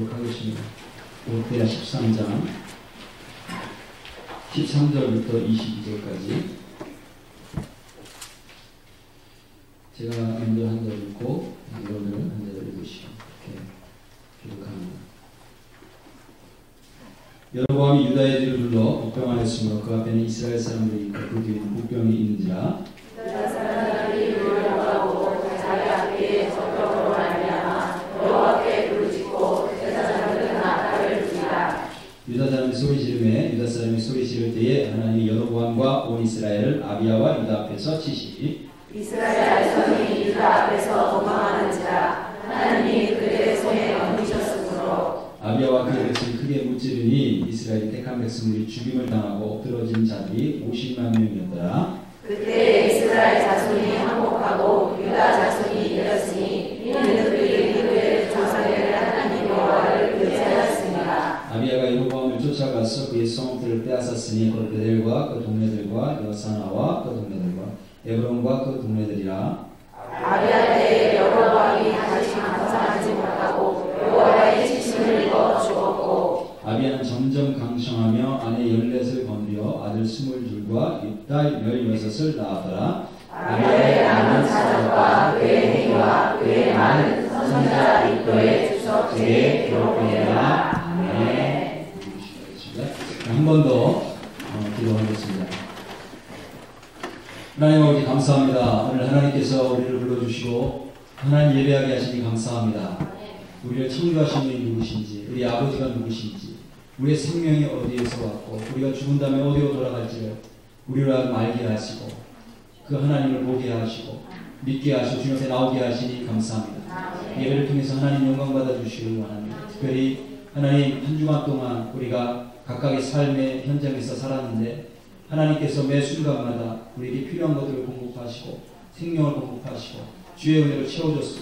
보도록 하겠습니다. 오세야 13장 13절부터 22절까지 제가 먼저 한 절 읽고 여러분들은 한 절 읽으시고 이렇게 기록합니다. 여로보암이 유다의 뒤를 둘러 복병하였으므로 그 앞에는 이스라엘 사람들이 있고 그 뒤에는 복병이 있는지라. 유다 사람들이 물러가고 자기 앞에 적벽으로 말미암아 여호와께 부르짖고 유다 사람들은 나팔을 불리라. 유다 사람이 소리 지르매 유다 사람이 소리 지를 때에 하나님이 여로보암과 온 이스라엘을 아비야와 유다 앞에서 치시니 이스라엘 자손이 유다 앞에서 도망하는지라. 하나님이 그들의 손에 얹으셨으므로 아비야와 그의 백성이 크게 무찌르니 이스라엘이 택한 백성들이 죽임을 당하고 엎드러진 자들이 50만 명이었더라. 그때 이스라엘 자손이 항복하고 유다 자손이 이겼으니 이는 그들이 그들의 조상의 하나님 여호와를 의지하였습니다. 아비야가 여로보암을 쫓아가서 그의 성읍들을 빼앗았으니 곧 베델과 그 동네들과 여사나와 그 동네들과 에브론과 그 동네들이라. 아비야 때에 여로보암이 다시 감상하지 못하고 여호와의 지침을 읽어 죽었고 아비야는 점점 강성하며 아내 14을 건드려 아들 20둘과 딸 16을 낳았더라. 아비야의 많은 사적과 그의 행위와 그의 많은 선지자 입도의 주석지에 기록되리라. 아멘. 한 번 더 기도하겠습니다. 하나님 아버지 감사합니다. 오늘 하나님께서 우리를 불러주시고 하나님 예배하게 하시니 감사합니다. 우리를 창조하신 분이 누구신지, 우리 아버지가 누구신지, 우리의 생명이 어디에서 왔고 우리가 죽은 다음에 어디로 돌아갈지를 우리를 알게 하시고 그 하나님을 보게 하시고 믿게 하시고 주님 앞에 나오게 하시니 감사합니다. 예배를 통해서 하나님 영광 받아주시길 원합니다. 특별히 하나님 한 주간 동안 우리가 각각의 삶의 현장에서 살았는데 하나님께서 매 순간마다 우리에게 필요한 것들을 공급하시고 생명을 공급하시고 주의 은혜로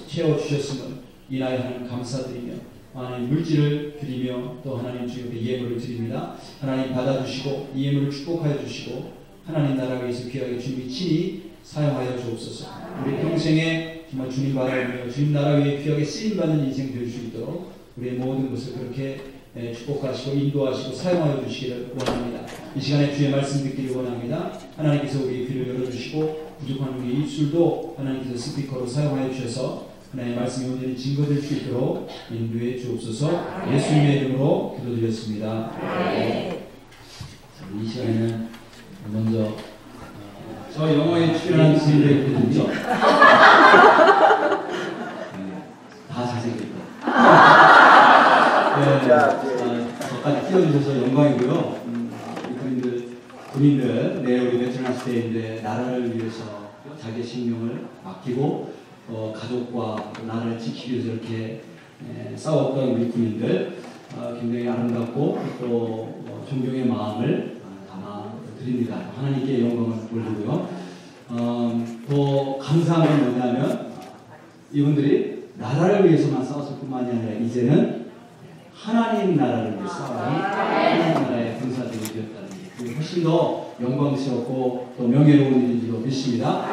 채워주셨음을 인하여 하나님 감사드리며 하나님 물질을 드리며 또 하나님 주 옆에 예물을 드립니다. 하나님 받아주시고 이 예물을 축복하여 주시고 하나님 나라 위해서 귀하게 주님이 친히 사용하여 주옵소서. 우리 평생에 정말 주님 바라보며 주님 나라 위해 귀하게 쓰임받는 인생 될 수 있도록 우리의 모든 것을 그렇게 축복하시고 인도하시고 사용하여 주시기를 원합니다. 이 시간에 주의 말씀 듣기를 원합니다. 하나님께서 우리의 귀를 열어주시고 부족한 우리의 입술도 하나님께서 스피커로 사용하여 주셔서 하나님의 말씀이 온전히 증거될 수 있도록 인도해 주옵소서. 예수님의 이름으로 기도드렸습니다. 이 시간에는 먼저 저 영화에 출연한 스님들이 있거든요. 다 잘생겼다. 저까지 띄워주셔서 영광이고요. 군인들 내일 우리 베트남 시대인데 나라를 위해서 자기의 생명을 맡기고 가족과 나라를 지키기 위해서 이렇게 싸웠던 우리 군인들 굉장히 아름답고 또 존경의 마음을 담아 드립니다. 하나님께 영광을 돌리고요. 더 감사한 건 뭐냐면 이분들이 나라를 위해서만 싸웠을 뿐만이 아니라 이제는 하나님 나라를 위해 싸우는 하나님 나라의 군사들이 되었다는 게 훨씬 더 영광스럽고 또 명예로운 일인지로 믿습니다.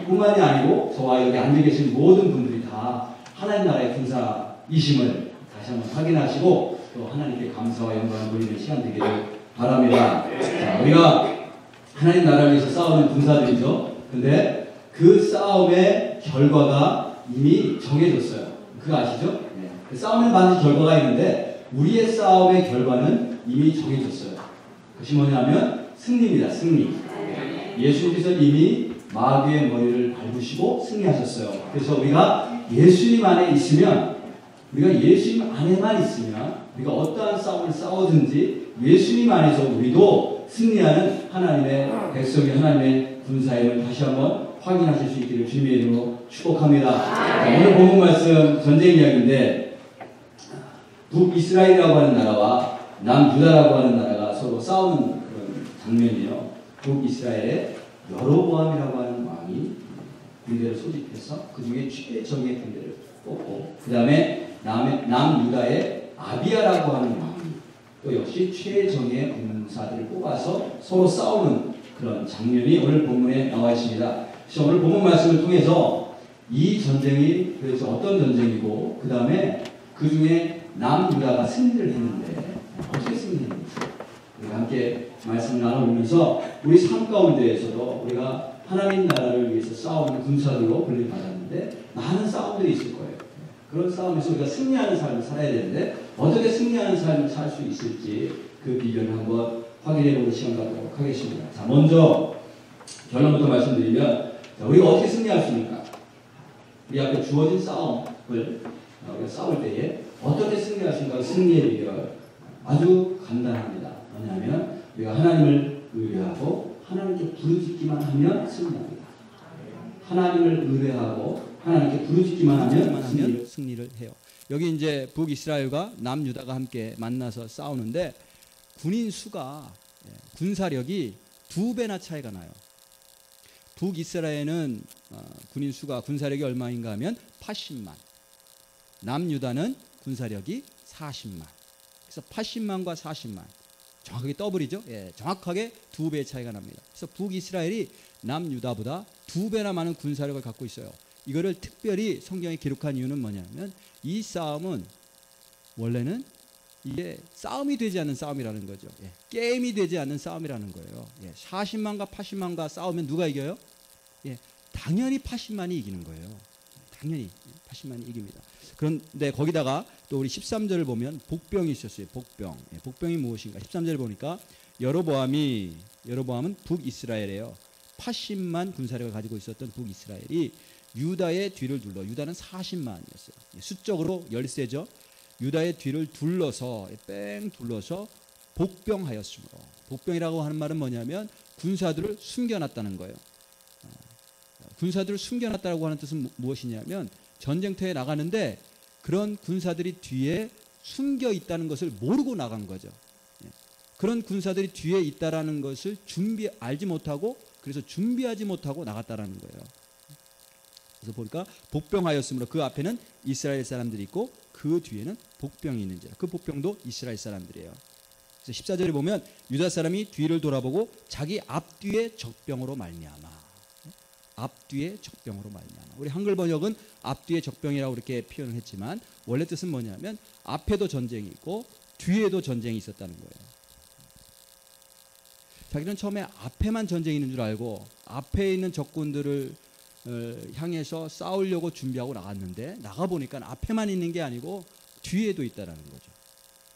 뿐만이 아니고 저와 여기 앉아 계신 모든 분들이 다 하나님 나라의 군사이심을 다시 한번 확인하시고 또 하나님께 감사와 영광을 돌리는 시간 되기를 바랍니다. 자, 우리가 하나님 나라를 위해서 싸우는 군사들이죠. 근데 그 싸움의 결과가 이미 정해졌어요. 그거 아시죠? 그 싸움에 반드시 결과가 있는데 우리의 싸움의 결과는 이미 정해졌어요. 그것이 뭐냐면 승리입니다. 승리. 예수님께서 이미 마귀의 머리를 밟으시고 승리하셨어요. 그래서 우리가 예수님 안에 있으면 우리가 예수님 안에만 있으면 우리가 어떠한 싸움을 싸우든지 예수님 안에서 우리도 승리하는 하나님의 백성이 하나님의 군사임을 다시 한번 확인하실 수 있기를 주님의 이름으로 축복합니다. 오늘 본문 말씀 전쟁 이야기인데 북이스라엘이라고 하는 나라와 남유다라고 하는 나라가 서로 싸우는 그런 장면이에요. 북이스라엘의 여로보암이라고 하는 왕이 군대를 소집해서 그 중에 최정예 군대를 뽑고 그 다음에 남유다의 아비야라고 하는 왕이 또 역시 최정예 군사들을 뽑아서 서로 싸우는 그런 장면이 오늘 본문에 나와 있습니다. 그래서 오늘 본문 말씀을 통해서 이 전쟁이 도대체 어떤 전쟁이고 그 다음에 그 중에 남유다가 승리를 했는데 어떻게 승리했는지 우리가 함께 말씀을 나눠보면서 우리 삶 가운데에서도 우리가 하나님 나라를 위해서 싸우는 군사들로 분리받았는데 많은 싸움들이 있을 거예요. 그런 싸움에서 우리가 승리하는 삶을 살아야 되는데 어떻게 승리하는 삶을 살 수 있을지 그 비결을 한번 확인해보는 시간 갖도록 하겠습니다. 자, 먼저 결론부터 말씀드리면 우리가 어떻게 승리하십니까? 우리 앞에 주어진 싸움을 우리가 싸울 때에 어떻게 승리하십니까? 승리의 비결 아주 간단합니다. 뭐냐면 우리가 하나님을 의뢰하고 하나님께 부르짖기만 하면 승리합니다. 하나님을 의뢰하고 하나님께 부르짖기만 하면 승리를 해요. 여기 이제 북이스라엘과 남유다가 함께 만나서 싸우는데 군인 수가 군사력이 2배나 차이가 나요. 북이스라엘은 군인 수가 군사력이 얼마인가 하면 80만. 남유다는 군사력이 40만. 그래서 80만과 40만. 정확하게 더블이죠. 예, 정확하게 2배의 차이가 납니다. 그래서 북이스라엘이 남유다보다 2배나 많은 군사력을 갖고 있어요. 이거를 특별히 성경에 기록한 이유는 뭐냐면 이 싸움은 원래는 이게 싸움이 되지 않는 싸움이라는 거죠. 예, 게임이 되지 않는 싸움이라는 거예요. 예, 40만과 80만과 싸우면 누가 이겨요? 예, 당연히 80만이 이기는 거예요. 당연히 80만이 이깁니다. 그런데 거기다가 또 우리 13절을 보면 복병이 있었어요. 복병. 예, 복병이 무엇인가? 13절을 보니까 여로보암은 북이스라엘이에요. 80만 군사력을 가지고 있었던 북이스라엘이 유다의 뒤를 둘러, 유다는 40만이었어요. 수적으로 열세죠. 유다의 뒤를 둘러서 뺑 둘러서 복병하였으므로. 복병이라고 하는 말은 뭐냐면 군사들을 숨겨놨다는 거예요. 군사들을 숨겨놨다고 하는 뜻은 무엇이냐면 전쟁터에 나가는데 그런 군사들이 뒤에 숨겨 있다는 것을 모르고 나간 거죠. 그런 군사들이 뒤에 있다라는 것을 알지 못하고 그래서 준비하지 못하고 나갔다라는 거예요. 그래서 보니까 복병하였으므로 그 앞에는 이스라엘 사람들이 있고 그 뒤에는 복병이 있는지라. 그 복병도 이스라엘 사람들이에요. 그래서 14절에 보면 유다 사람이 뒤를 돌아보고 자기 앞뒤에 적병으로 말미암아. 앞뒤에 적병으로 말미암아. 우리 한글 번역은 앞뒤에 적병이라고 이렇게 표현을 했지만 원래 뜻은 뭐냐면 앞에도 전쟁이 있고 뒤에도 전쟁이 있었다는 거예요. 자기는 처음에 앞에만 전쟁이 있는 줄 알고 앞에 있는 적군들을 향해서 싸우려고 준비하고 나갔는데 나가보니까 앞에만 있는 게 아니고 뒤에도 있다라는 거죠.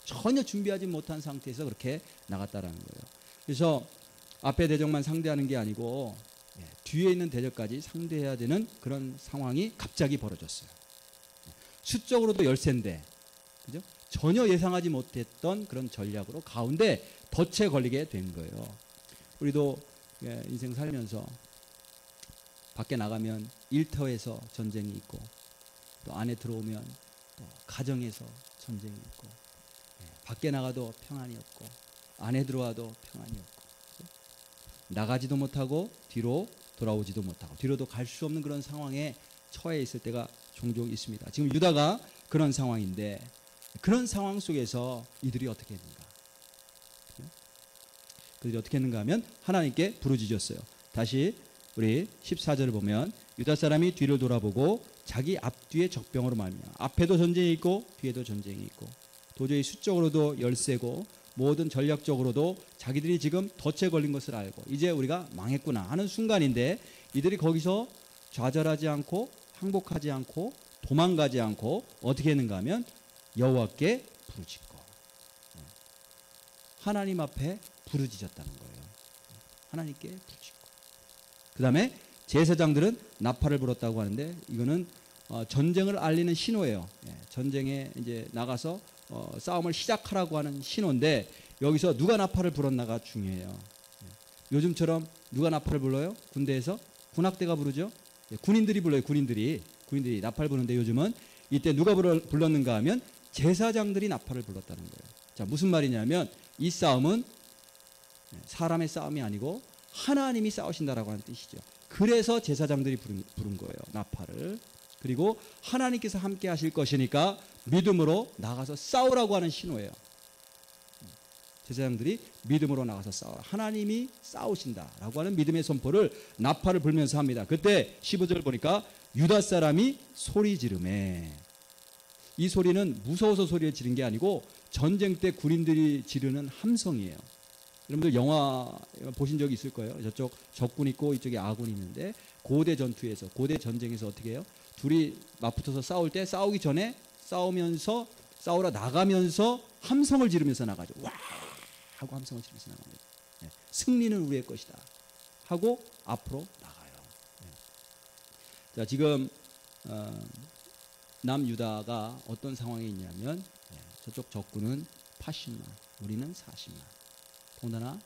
전혀 준비하지 못한 상태에서 그렇게 나갔다라는 거예요. 그래서 앞에 대적만 상대하는 게 아니고 뒤에 있는 대적까지 상대해야 되는 그런 상황이 갑자기 벌어졌어요. 수적으로도 열세인데 그죠? 전혀 예상하지 못했던 그런 전략으로 가운데 덫에 걸리게 된 거예요. 우리도 인생 살면서 밖에 나가면 일터에서 전쟁이 있고 또 안에 들어오면 또 가정에서 전쟁이 있고 밖에 나가도 평안이 없고 안에 들어와도 평안이 없고 나가지도 못하고 뒤로 돌아오지도 못하고 뒤로도 갈 수 없는 그런 상황에 처해 있을 때가 종종 있습니다. 지금 유다가 그런 상황인데 그런 상황 속에서 이들이 어떻게 했는가? 그들이 어떻게 했는가 하면 하나님께 부르짖었어요. 다시 우리 14절을 보면 유다 사람이 뒤를 돌아보고 자기 앞뒤에 적병으로 말미암아. 앞에도 전쟁이 있고 뒤에도 전쟁이 있고 도저히 수적으로도 열세고 모든 전략적으로도 자기들이 지금 덫에 걸린 것을 알고 이제 우리가 망했구나 하는 순간인데 이들이 거기서 좌절하지 않고 항복하지 않고 도망가지 않고 어떻게 했는가 하면 여호와께 부르짖고 하나님 앞에 부르짖었다는 거예요. 하나님께 부르짖고 그 다음에 제사장들은 나팔을 불었다고 하는데 이거는 전쟁을 알리는 신호예요. 전쟁에 이제 나가서 싸움을 시작하라고 하는 신호인데 여기서 누가 나팔을 불었나가 중요해요. 요즘처럼 누가 나팔을 불러요? 군대에서 군악대가 부르죠. 군인들이 불러요. 군인들이 나팔 부르는데 요즘은 이때 누가 불렀는가 하면 제사장들이 나팔을 불렀다는 거예요. 자, 무슨 말이냐면 이 싸움은 사람의 싸움이 아니고 하나님이 싸우신다라고 하는 뜻이죠. 그래서 제사장들이 부른 거예요. 나팔을. 그리고 하나님께서 함께 하실 것이니까 믿음으로 나가서 싸우라고 하는 신호예요. 제사장들이 믿음으로 나가서 싸우라. 하나님이 싸우신다라고 하는 믿음의 선포를 나팔을 불면서 합니다. 그때 15절 보니까 유다 사람이 소리 지르매. 이 소리는 무서워서 소리를 지른 게 아니고 전쟁 때 군인들이 지르는 함성이에요. 여러분들 영화 보신 적이 있을 거예요. 저쪽 적군 있고 이쪽에 아군이 있는데 고대 전투에서, 고대 전쟁에서 어떻게 해요? 둘이 맞붙어서 싸울 때 싸우기 전에 싸우러 나가면서 함성을 지르면서 나가죠. 와! 하고 함성을 지르면서 나갑니다. 네. 승리는 우리의 것이다. 하고 앞으로 나가요. 네. 자, 지금 남유다가 어떤 상황에 있냐면 저쪽 적군은 80만, 우리는 40만. 더군다나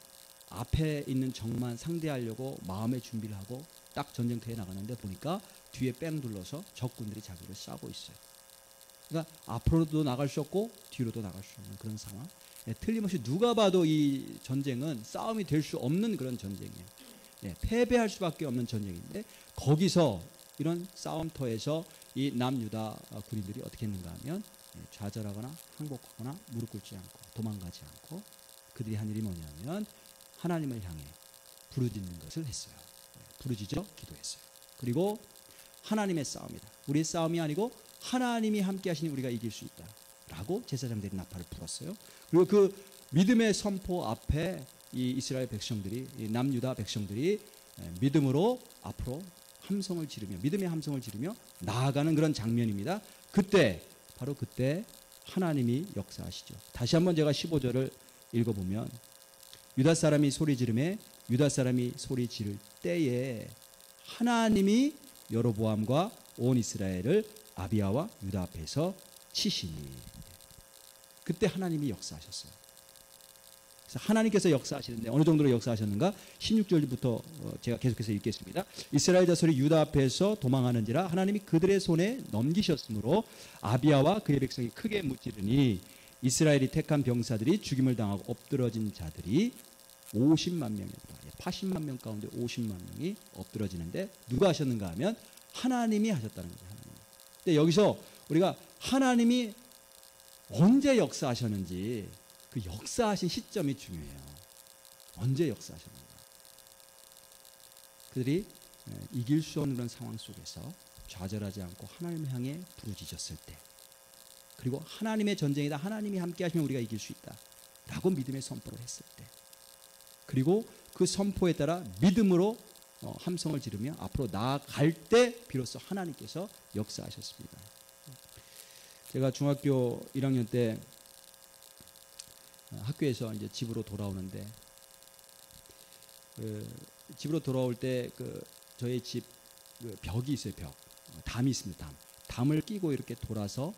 앞에 있는 적만 상대하려고 마음의 준비를 하고 딱 전쟁터에 나가는데 보니까 뒤에 뺑 둘러서 적군들이 자기를 싸고 있어요. 그러니까 앞으로도 나갈 수 없고 뒤로도 나갈 수 없는 그런 상황. 틀림없이 누가 봐도 이 전쟁은 싸움이 될 수 없는 그런 전쟁이에요. 패배할 수밖에 없는 전쟁인데 거기서 이런 싸움터에서 이 남유다 군인들이 어떻게 했는가 하면 좌절하거나 항복하거나 무릎 꿇지 않고 도망가지 않고 그들이 한 일이 뭐냐면 하나님을 향해 부르짖는 것을 했어요. 부르짖어 기도했어요. 그리고 하나님의 싸움이다. 우리의 싸움이 아니고 하나님이 함께 하시니 우리가 이길 수 있다. 라고 제사장들이 나팔을 불었어요. 그리고 그 믿음의 선포 앞에 이 이스라엘 백성들이, 이 남유다 백성들이 믿음으로 앞으로 함성을 지르며, 믿음의 함성을 지르며 나아가는 그런 장면입니다. 그때, 바로 그때 하나님이 역사하시죠. 다시 한번 제가 15절을 읽어보면, 유다 사람이 소리 지르매 유다 사람이 소리 지를 때에 하나님이 여로보암과 온 이스라엘을 아비야와 유다 앞에서 치시니. 그때 하나님이 역사하셨어요. 그래서 하나님께서 역사하시는데 어느 정도로 역사하셨는가? 16절부터 제가 계속해서 읽겠습니다. 이스라엘 자손이 유다 앞에서 도망하는지라 하나님이 그들의 손에 넘기셨으므로 아비야와 그의 백성이 크게 무찌르니 이스라엘이 택한 병사들이 죽임을 당하고 엎드러진 자들이 50만 명이었다. 80만 명 가운데 50만 명이 엎드러지는데 누가 하셨는가 하면 하나님이 하셨다는 거죠. 하나님. 근데 여기서 우리가 하나님이 언제 역사하셨는지 그 역사하신 시점이 중요해요. 언제 역사하셨는가. 그들이 이길 수 없는 그런 상황 속에서 좌절하지 않고 하나님을 향해 부르짖었을 때, 그리고 하나님의 전쟁이다, 하나님이 함께 하시면 우리가 이길 수 있다 라고 믿음의 선포를 했을 때, 그리고 그 선포에 따라 믿음으로 함성을 지르며 앞으로 나아갈 때 비로소 하나님께서 역사하셨습니다. 제가 중학교 1학년 때 학교에서 이제 집으로 돌아오는데, 집으로 돌아올 때 저희 집 벽이 있어요. 벽. 담이 있습니다. 담을 끼고 이렇게 돌아서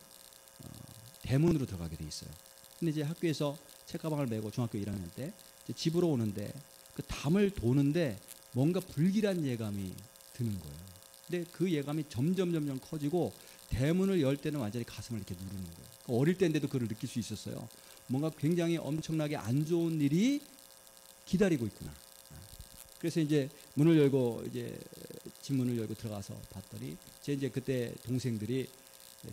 대문으로 들어가게 돼 있어요. 근데 이제 학교에서 책가방을 메고 중학교 1학년 때 집으로 오는데 그 담을 도는데 뭔가 불길한 예감이 드는 거예요. 근데 그 예감이 점점 커지고 대문을 열 때는 완전히 가슴을 이렇게 누르는 거예요. 어릴 때인데도 그걸 느낄 수 있었어요. 뭔가 굉장히 엄청나게 안 좋은 일이 기다리고 있구나. 그래서 이제 문을 열고 이제 집 문을 열고 들어가서 봤더니 제 이제 그때 동생들이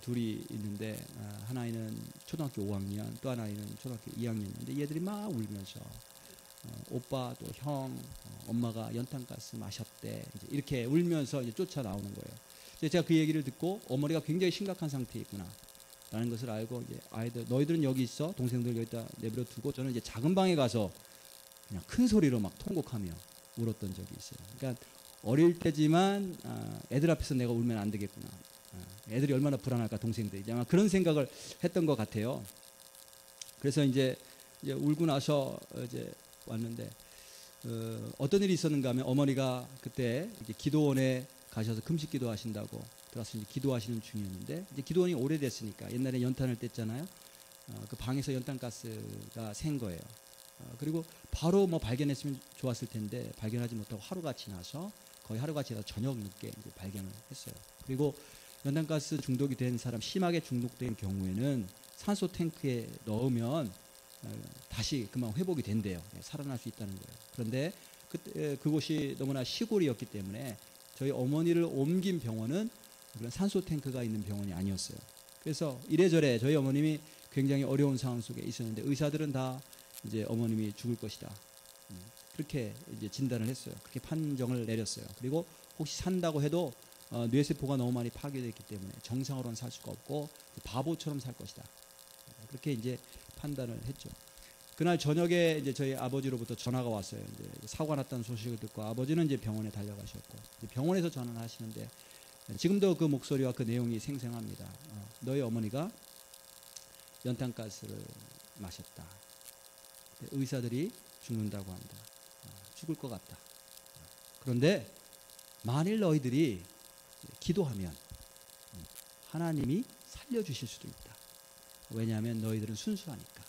둘이 있는데 하나는 초등학교 5학년, 또 하나는 초등학교 2학년인데 얘들이 막 울면서 오빠 또 형 엄마가 연탄가스 마셨대 이제 이렇게 울면서 이제 쫓아 나오는 거예요. 제가 그 얘기를 듣고 어머니가 굉장히 심각한 상태에 있구나 라는 것을 알고 이제 아이들 너희들은 여기 있어, 동생들 여기다 내버려 두고 저는 이제 작은 방에 가서 그냥 큰 소리로 막 통곡하며 울었던 적이 있어요. 그러니까 어릴 때지만 애들 앞에서 내가 울면 안 되겠구나. 애들이 얼마나 불안할까, 동생들이. 아마 그런 생각을 했던 것 같아요. 그래서 이제 울고 나서 이제 왔는데 어떤 일이 있었는가 하면 어머니가 그때 이제 기도원에 가셔서 금식 기도하신다고 들어가서 이제 기도하시는 중이었는데, 이제 기도원이 오래됐으니까 옛날에 연탄을 뗐잖아요. 그 방에서 연탄가스가 샌 거예요. 그리고 바로 뭐 발견했으면 좋았을 텐데 발견하지 못하고 하루가 지나서, 거의 하루가 지나서 저녁 늦게 이제 발견을 했어요. 그리고 연탄가스 중독이 된 사람, 심하게 중독된 경우에는 산소 탱크에 넣으면 다시 금방 회복이 된대요. 살아날 수 있다는 거예요. 그런데 그곳이 너무나 시골이었기 때문에 저희 어머니를 옮긴 병원은 그런 산소 탱크가 있는 병원이 아니었어요. 그래서 이래저래 저희 어머님이 굉장히 어려운 상황 속에 있었는데 의사들은 다 이제 어머님이 죽을 것이다, 그렇게 이제 진단을 했어요. 그렇게 판정을 내렸어요. 그리고 혹시 산다고 해도 뇌세포가 너무 많이 파괴됐기 때문에 정상으로는 살 수가 없고 바보처럼 살 것이다. 그렇게 이제 판단을 했죠. 그날 저녁에 이제 저희 아버지로부터 전화가 왔어요. 이제 사고가 났다는 소식을 듣고 아버지는 이제 병원에 달려가셨고 병원에서 전화를 하시는데 지금도 그 목소리와 그 내용이 생생합니다. 너희 어머니가 연탄가스를 마셨다. 의사들이 죽는다고 한다. 죽을 것 같다. 그런데 만일 너희들이 기도하면 하나님이 살려주실 수도 있다. 왜냐하면 너희들은 순수하니까.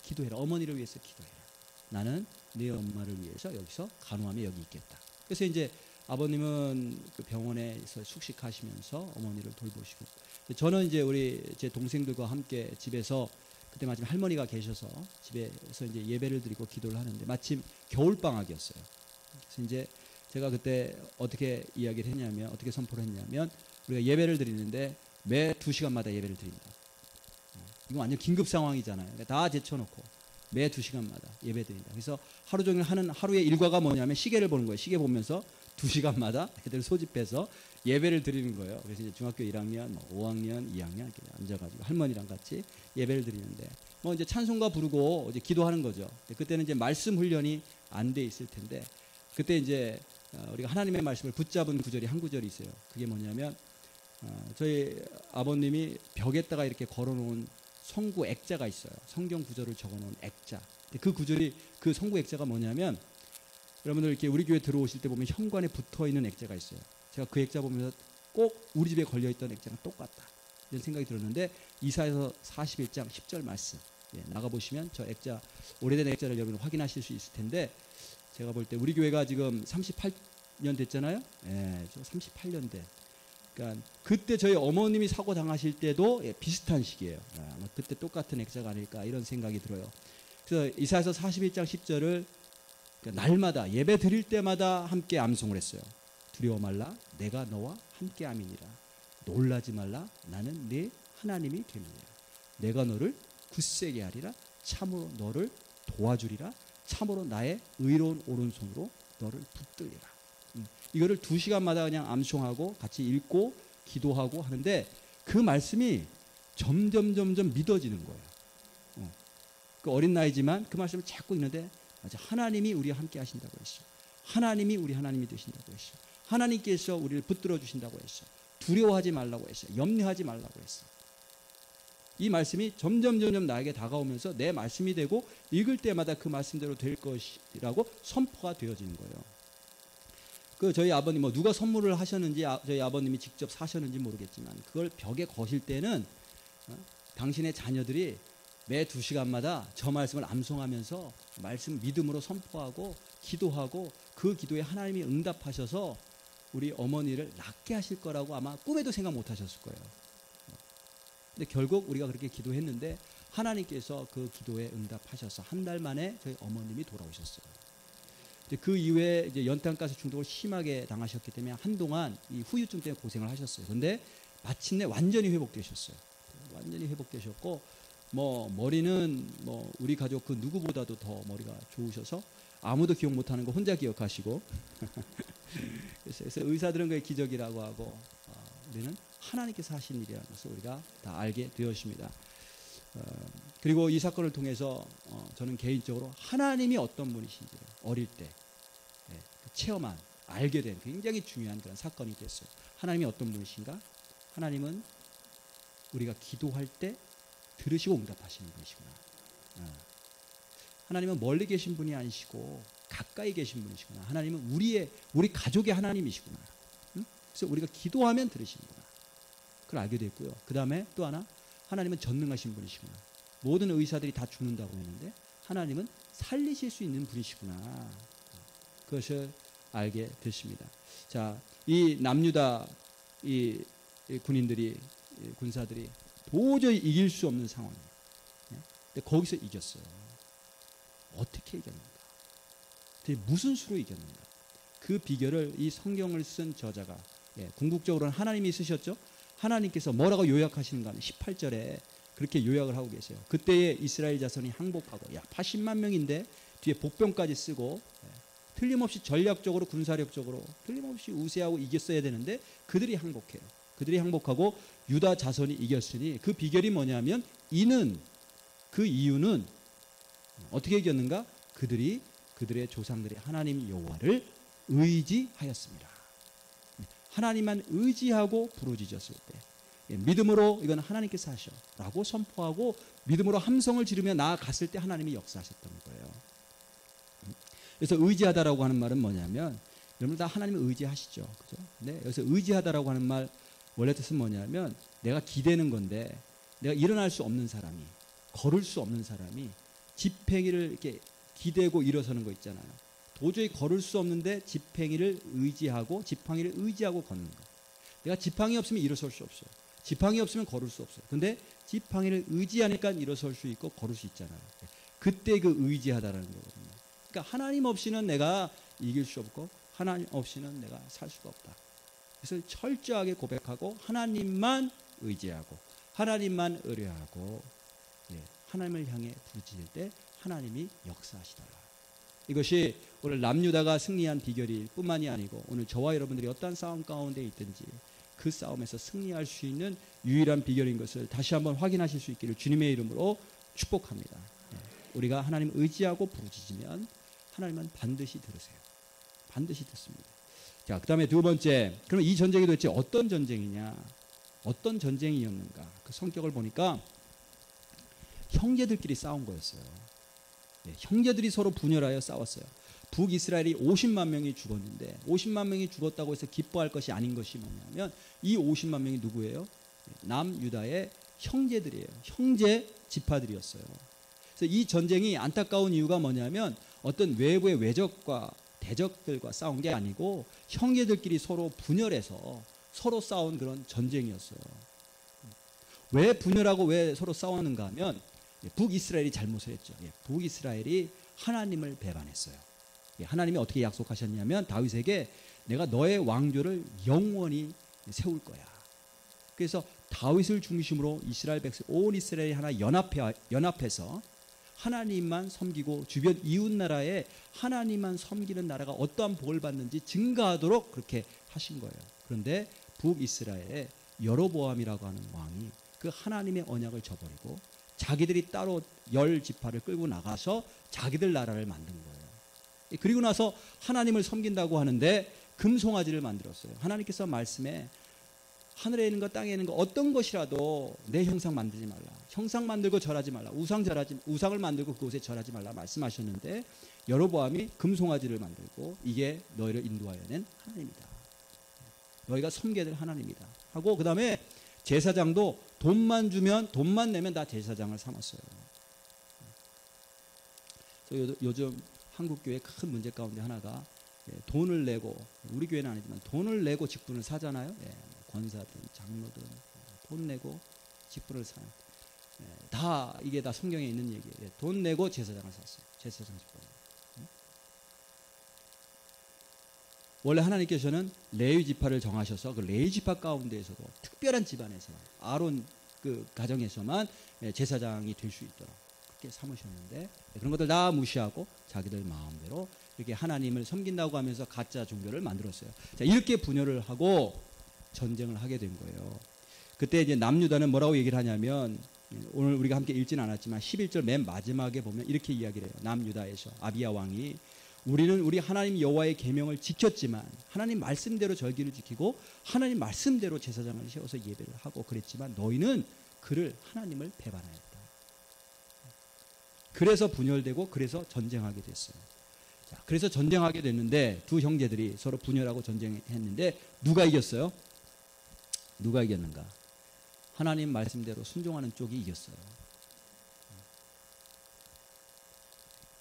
기도해라. 어머니를 위해서 기도해라. 나는 네 엄마를 위해서 여기서 간호하며 여기 있겠다. 그래서 이제 아버님은 그 병원에서 숙식하시면서 어머니를 돌보시고, 저는 이제 우리 제 동생들과 함께 집에서 그때 마침 할머니가 계셔서 집에서 이제 예배를 드리고 기도를 하는데 마침 겨울방학이었어요. 그래서 이제 제가 그때 어떻게 이야기를 했냐면, 어떻게 선포를 했냐면, 우리가 예배를 드리는데 매 2시간마다 예배를 드립니다. 이거 완전 긴급 상황이잖아요. 그러니까 다 제쳐놓고 매 2시간마다 예배 드린다. 그래서 하루 종일 하는 하루의 일과가 뭐냐면 시계를 보는 거예요. 시계 보면서 2시간마다 애들 소집해서 예배를 드리는 거예요. 그래서 이제 중학교 1학년, 5학년, 2학년 이렇게 앉아가지고 할머니랑 같이 예배를 드리는데 뭐 이제 찬송가 부르고 이제 기도하는 거죠. 그때는 이제 말씀 훈련이 안 돼 있을 텐데 그때 이제 우리가 하나님의 말씀을 붙잡은 구절이 한 구절이 있어요. 그게 뭐냐면 저희 아버님이 벽에다가 이렇게 걸어놓은 성구 액자가 있어요. 성경 구절을 적어놓은 액자. 그 구절이, 그 성구 액자가 뭐냐면, 여러분들 이렇게 우리 교회 들어오실 때 보면 현관에 붙어 있는 액자가 있어요. 제가 그 액자 보면서 꼭 우리 집에 걸려 있던 액자랑 똑같다, 이런 생각이 들었는데, 이사야서 41장 10절 말씀, 나가보시면 저 액자, 오래된 액자를 여러분 확인하실 수 있을 텐데, 제가 볼 때 우리 교회가 지금 38년 됐잖아요. 저 38년 돼. 그러니까 그때 저희 어머님이 사고 당하실 때도 비슷한 시기예요. 그때 똑같은 액자가 아닐까 이런 생각이 들어요. 그래서 이사야서 41장 10절을 날마다 예배 드릴 때마다 함께 암송을 했어요. 두려워 말라, 내가 너와 함께 함이니라. 놀라지 말라, 나는 네 하나님이 됨이니라. 내가 너를 굳세게 하리라. 참으로 너를 도와주리라. 참으로 나의 의로운 오른손으로 너를 붙들리라. 이거를 2시간마다 그냥 암송하고 같이 읽고 기도하고 하는데 그 말씀이 점점 믿어지는 거예요. 그 어린 나이지만 그 말씀을 자꾸 읽는데 맞아, 하나님이 우리와 함께 하신다고 했어. 하나님이 우리 하나님이 되신다고 했어. 하나님께서 우리를 붙들어 주신다고 했어. 두려워하지 말라고 했어. 염려하지 말라고 했어. 이 말씀이 점점 나에게 다가오면서 내 말씀이 되고 읽을 때마다 그 말씀대로 될 것이라고 선포가 되어지는 거예요. 그 저희 아버님 뭐 누가 선물을 하셨는지 저희 아버님이 직접 사셨는지 모르겠지만 그걸 벽에 거실 때는 당신의 자녀들이 매 2시간마다 저 말씀을 암송하면서 말씀 믿음으로 선포하고 기도하고 그 기도에 하나님이 응답하셔서 우리 어머니를 낫게 하실 거라고 아마 꿈에도 생각 못 하셨을 거예요. 근데 결국 우리가 그렇게 기도했는데 하나님께서 그 기도에 응답하셔서 한 달 만에 저희 어머님이 돌아오셨어요. 그 이후에 이제 연탄가스 중독을 심하게 당하셨기 때문에 한동안 이 후유증 때문에 고생을 하셨어요. 그런데 마침내 완전히 회복되셨어요. 완전히 회복되셨고, 뭐 머리는 뭐 우리 가족 그 누구보다도 더 머리가 좋으셔서 아무도 기억 못하는 거 혼자 기억하시고, 그래서 의사들은 그게 기적이라고 하고, 우리는 하나님께서 하신 일이라는 것을 우리가 다 알게 되었습니다. 그리고 이 사건을 통해서 저는 개인적으로 하나님이 어떤 분이신지를 어릴 때 체험한, 알게 된 굉장히 중요한 그런 사건이 됐어요. 하나님이 어떤 분이신가? 하나님은 우리가 기도할 때 들으시고 응답하시는 분이시구나. 하나님은 멀리 계신 분이 아니시고 가까이 계신 분이시구나. 하나님은 우리 가족의 하나님이시구나. 그래서 우리가 기도하면 들으시는구나. 그걸 알게 됐고요. 그 다음에 또 하나, 하나님은 전능하신 분이시구나. 모든 의사들이 다 죽는다고 했는데 하나님은 살리실 수 있는 분이시구나. 그것을 알게 됐습니다. 자, 이 남유다 이 군인들이, 군사들이 도저히 이길 수 없는 상황이에요. 근데 거기서 이겼어요. 어떻게 이겼는가? 무슨 수로 이겼는가? 그 비결을 이 성경을 쓴 저자가, 궁극적으로는 하나님이 쓰셨죠. 하나님께서 뭐라고 요약하시는가 하면 18절에 그렇게 요약을 하고 계세요. 그때의 이스라엘 자손이 항복하고 약 80만 명인데 뒤에 복병까지 쓰고 틀림없이 전략적으로 군사력적으로 틀림없이 우세하고 이겼어야 되는데 그들이 항복해요. 그들이 항복하고 유다 자손이 이겼으니 그 비결이 뭐냐면 그 이유는 어떻게 이겼는가? 그들의 조상들이 하나님 여호와를 의지하였습니다. 하나님만 의지하고 부르짖었을 때 믿음으로 이건 하나님께서 하셔 라고 선포하고 믿음으로 함성을 지르며 나아갔을 때 하나님이 역사하셨던 거예요. 그래서 의지하다라고 하는 말은 뭐냐면 여러분 다 하나님을 의지하시죠. 그죠? 네, 여기서 의지하다라고 하는 말 원래 뜻은 뭐냐면 내가 기대는 건데 내가 일어날 수 없는 사람이 걸을 수 없는 사람이 지팽이를 이렇게 기대고 일어서는 거 있잖아요. 도저히 걸을 수 없는데 지팽이를 의지하고 걷는 거. 내가 지팡이 없으면 일어설 수 없어요. 지팡이 없으면 걸을 수 없어요. 근데 지팡이를 의지하니까 일어설 수 있고 걸을 수 있잖아요. 그때 그 의지하다라는 거거든요. 그러니까 하나님 없이는 내가 이길 수 없고 하나님 없이는 내가 살 수가 없다. 그래서 철저하게 고백하고 하나님만 의지하고 하나님만 의뢰하고 하나님을 향해 부르짖을 때 하나님이 역사하시더라. 이것이 오늘 남유다가 승리한 비결일 뿐만이 아니고 오늘 저와 여러분들이 어떠한 싸움 가운데 있든지 그 싸움에서 승리할 수 있는 유일한 비결인 것을 다시 한번 확인하실 수 있기를 주님의 이름으로 축복합니다. 우리가 하나님 의지하고 부르짖으면 하나님은 반드시 들으세요. 반드시 듣습니다. 자, 그 다음에 두 번째, 그럼 이 전쟁이 도대체 어떤 전쟁이냐? 어떤 전쟁이었는가? 그 성격을 보니까 형제들끼리 싸운 거였어요. 형제들이 서로 분열하여 싸웠어요. 북이스라엘이 50만 명이 죽었는데 50만 명이 죽었다고 해서 기뻐할 것이 아닌 것이 뭐냐면 이 50만 명이 누구예요? 남유다의 형제들이에요. 형제 지파들이었어요. 그래서 이 전쟁이 안타까운 이유가 뭐냐면 어떤 외부의 외적과 대적들과 싸운 게 아니고 형제들끼리 서로 분열해서 서로 싸운 그런 전쟁이었어요. 왜 분열하고 왜 서로 싸웠는가 하면 북이스라엘이 잘못을 했죠. 북이스라엘이 하나님을 배반했어요. 하나님이 어떻게 약속하셨냐면 다윗에게 내가 너의 왕조를 영원히 세울 거야. 그래서 다윗을 중심으로 이스라엘 백성 온 이스라엘이 하나 연합해서 하나님만 섬기고 주변 이웃 나라에 하나님만 섬기는 나라가 어떠한 복을 받는지 증가하도록 그렇게 하신 거예요. 그런데 북이스라엘의 여로보암이라고 하는 왕이 그 하나님의 언약을 저버리고 자기들이 따로 10지파를 끌고 나가서 자기들 나라를 만든 거예요. 그리고 나서 하나님을 섬긴다고 하는데 금송아지를 만들었어요. 하나님께서 말씀에 하늘에 있는 것 땅에 있는 것 어떤 것이라도 내 형상 만들지 말라. 형상 만들고 절하지 말라. 우상을 만들고 그곳에 절하지 말라 말씀하셨는데 여로보암이 금송아지를 만들고 이게 너희를 인도하여 낸 하나님이다. 너희가 섬겨야 될 하나님이다. 하고 그 다음에 제사장도 돈만 내면 다 제사장을 삼았어요. 요즘 한국교회 큰 문제 가운데 하나가 돈을 내고 우리 교회는 아니지만 돈을 내고 직분을 사잖아요. 권사든 장로든 돈 내고 직분을 사요. 이게 다 성경에 있는 얘기예요. 돈 내고 제사장을 샀어요. 제사장 직분. 원래 하나님께서는 레위 지파를 정하셔서 그 레위 지파 가운데에서도 특별한 집안에서 아론 그 가정에서만 제사장이 될 수 있도록 그렇게 삼으셨는데 그런 것들 다 무시하고 자기들 마음대로 이렇게 하나님을 섬긴다고 하면서 가짜 종교를 만들었어요. 자, 이렇게 분열을 하고 전쟁을 하게 된 거예요. 그때 이제 남유다는 뭐라고 얘기를 하냐면 오늘 우리가 함께 읽지는 않았지만 11절 맨 마지막에 보면 이렇게 이야기를 해요. 남유다에서 아비야 왕이 우리는 우리 하나님 여호와의 계명을 지켰지만 하나님 말씀대로 절기를 지키고 하나님 말씀대로 제사장을 세워서 예배를 하고 그랬지만 너희는 그를 하나님을 배반하였다. 그래서 분열되고 그래서 전쟁하게 됐어요. 자, 그래서 전쟁하게 됐는데 두 형제들이 서로 분열하고 전쟁했는데 누가 이겼어요? 누가 이겼는가? 하나님 말씀대로 순종하는 쪽이 이겼어요.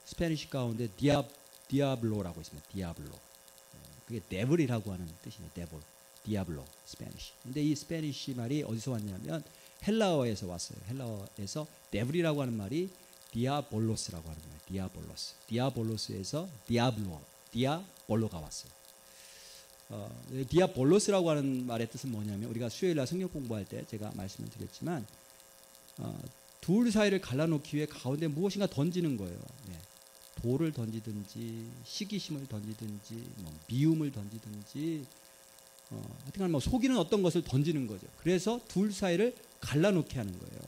스페니시 가운데 디아블로라고 있습니다. 디아블로. 그게 데블이라고 하는 뜻이에요. 데블. 디아블로. 스페니시. 근데 이 스페니시 말이 어디서 왔냐면 헬라어에서 왔어요. 헬라어에서 데블이라고 하는 말이 디아볼로스라고 하는 거예요. 디아볼로스. 디아볼로스에서 디아볼로가 왔어요. 디아볼로스라고 하는 말의 뜻은 뭐냐면 우리가 수요일날 성경 공부할 때 제가 말씀을 드렸지만 둘 사이를 갈라놓기 위해 가운데 무엇인가 던지는 거예요. 돌을 던지든지 시기심을 던지든지 뭐 미움을 던지든지 하여튼 뭐 속이는 어떤 것을 던지는 거죠. 그래서 둘 사이를 갈라놓게 하는 거예요.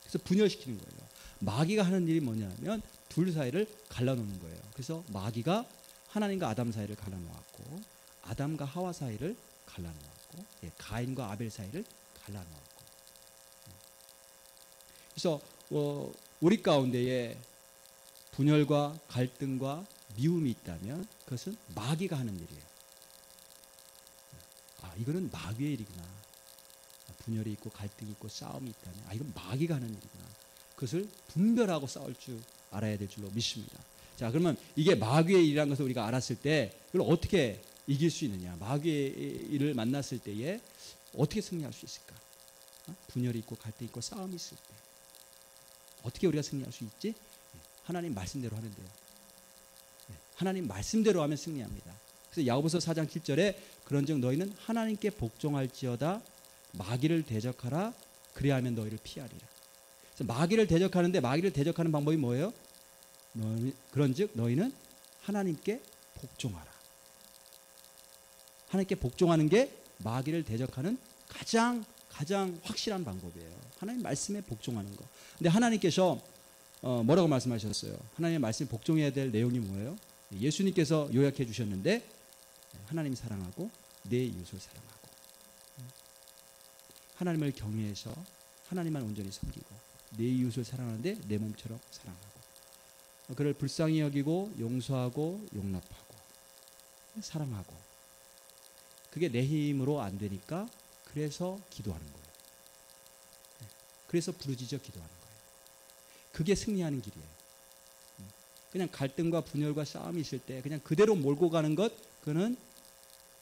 그래서 분열시키는 거예요. 마귀가 하는 일이 뭐냐면 둘 사이를 갈라놓는 거예요. 그래서 마귀가 하나님과 아담 사이를 갈라놓았고 아담과 하와 사이를 갈라놓았고 가인과 아벨 사이를 갈라놓았고 그래서 우리 가운데에 분열과 갈등과 미움이 있다면 그것은 마귀가 하는 일이에요. 이거는 마귀의 일이구나. 분열이 있고 갈등이 있고 싸움이 있다면 이건 마귀가 하는 일이구나. 그것을 분별하고 싸울 줄 알아야 될 줄로 믿습니다. 자, 그러면 이게 마귀의 일이라는 것을 우리가 알았을 때 이걸 어떻게 이길 수 있느냐? 마귀의 일을 만났을 때에 어떻게 승리할 수 있을까? 분열이 있고 갈등이 있고 싸움이 있을 때 어떻게 우리가 승리할 수 있지? 하나님 말씀대로 하면 돼요. 하나님 말씀대로 하면 승리합니다. 그래서 야고보서 4장 7절에 그런즉 너희는 하나님께 복종할지어다 마귀를 대적하라 그래야 하면 너희를 피하리라. 그래서 마귀를 대적하는데 마귀를 대적하는 방법이 뭐예요? 그런즉 너희는 하나님께 복종하라. 하나님께 복종하는 게 마귀를 대적하는 가장 확실한 방법이에요. 하나님 말씀에 복종하는 거. 근데 하나님께서 뭐라고 말씀하셨어요? 하나님의 말씀에 복종해야 될 내용이 뭐예요? 예수님께서 요약해 주셨는데 하나님 사랑하고 내 이웃을 사랑하고 하나님을 경외해서 하나님만 온전히 섬기고 내 이웃을 사랑하는데 내 몸처럼 사랑하고 그를 불쌍히 여기고 용서하고 용납하고 사랑하고 그게 내 힘으로 안 되니까 그래서 기도하는 거예요. 그래서 부르짖어 기도하는 거예요. 그게 승리하는 길이에요. 그냥 갈등과 분열과 싸움이 있을 때 그냥 그대로 몰고 가는 것 그거는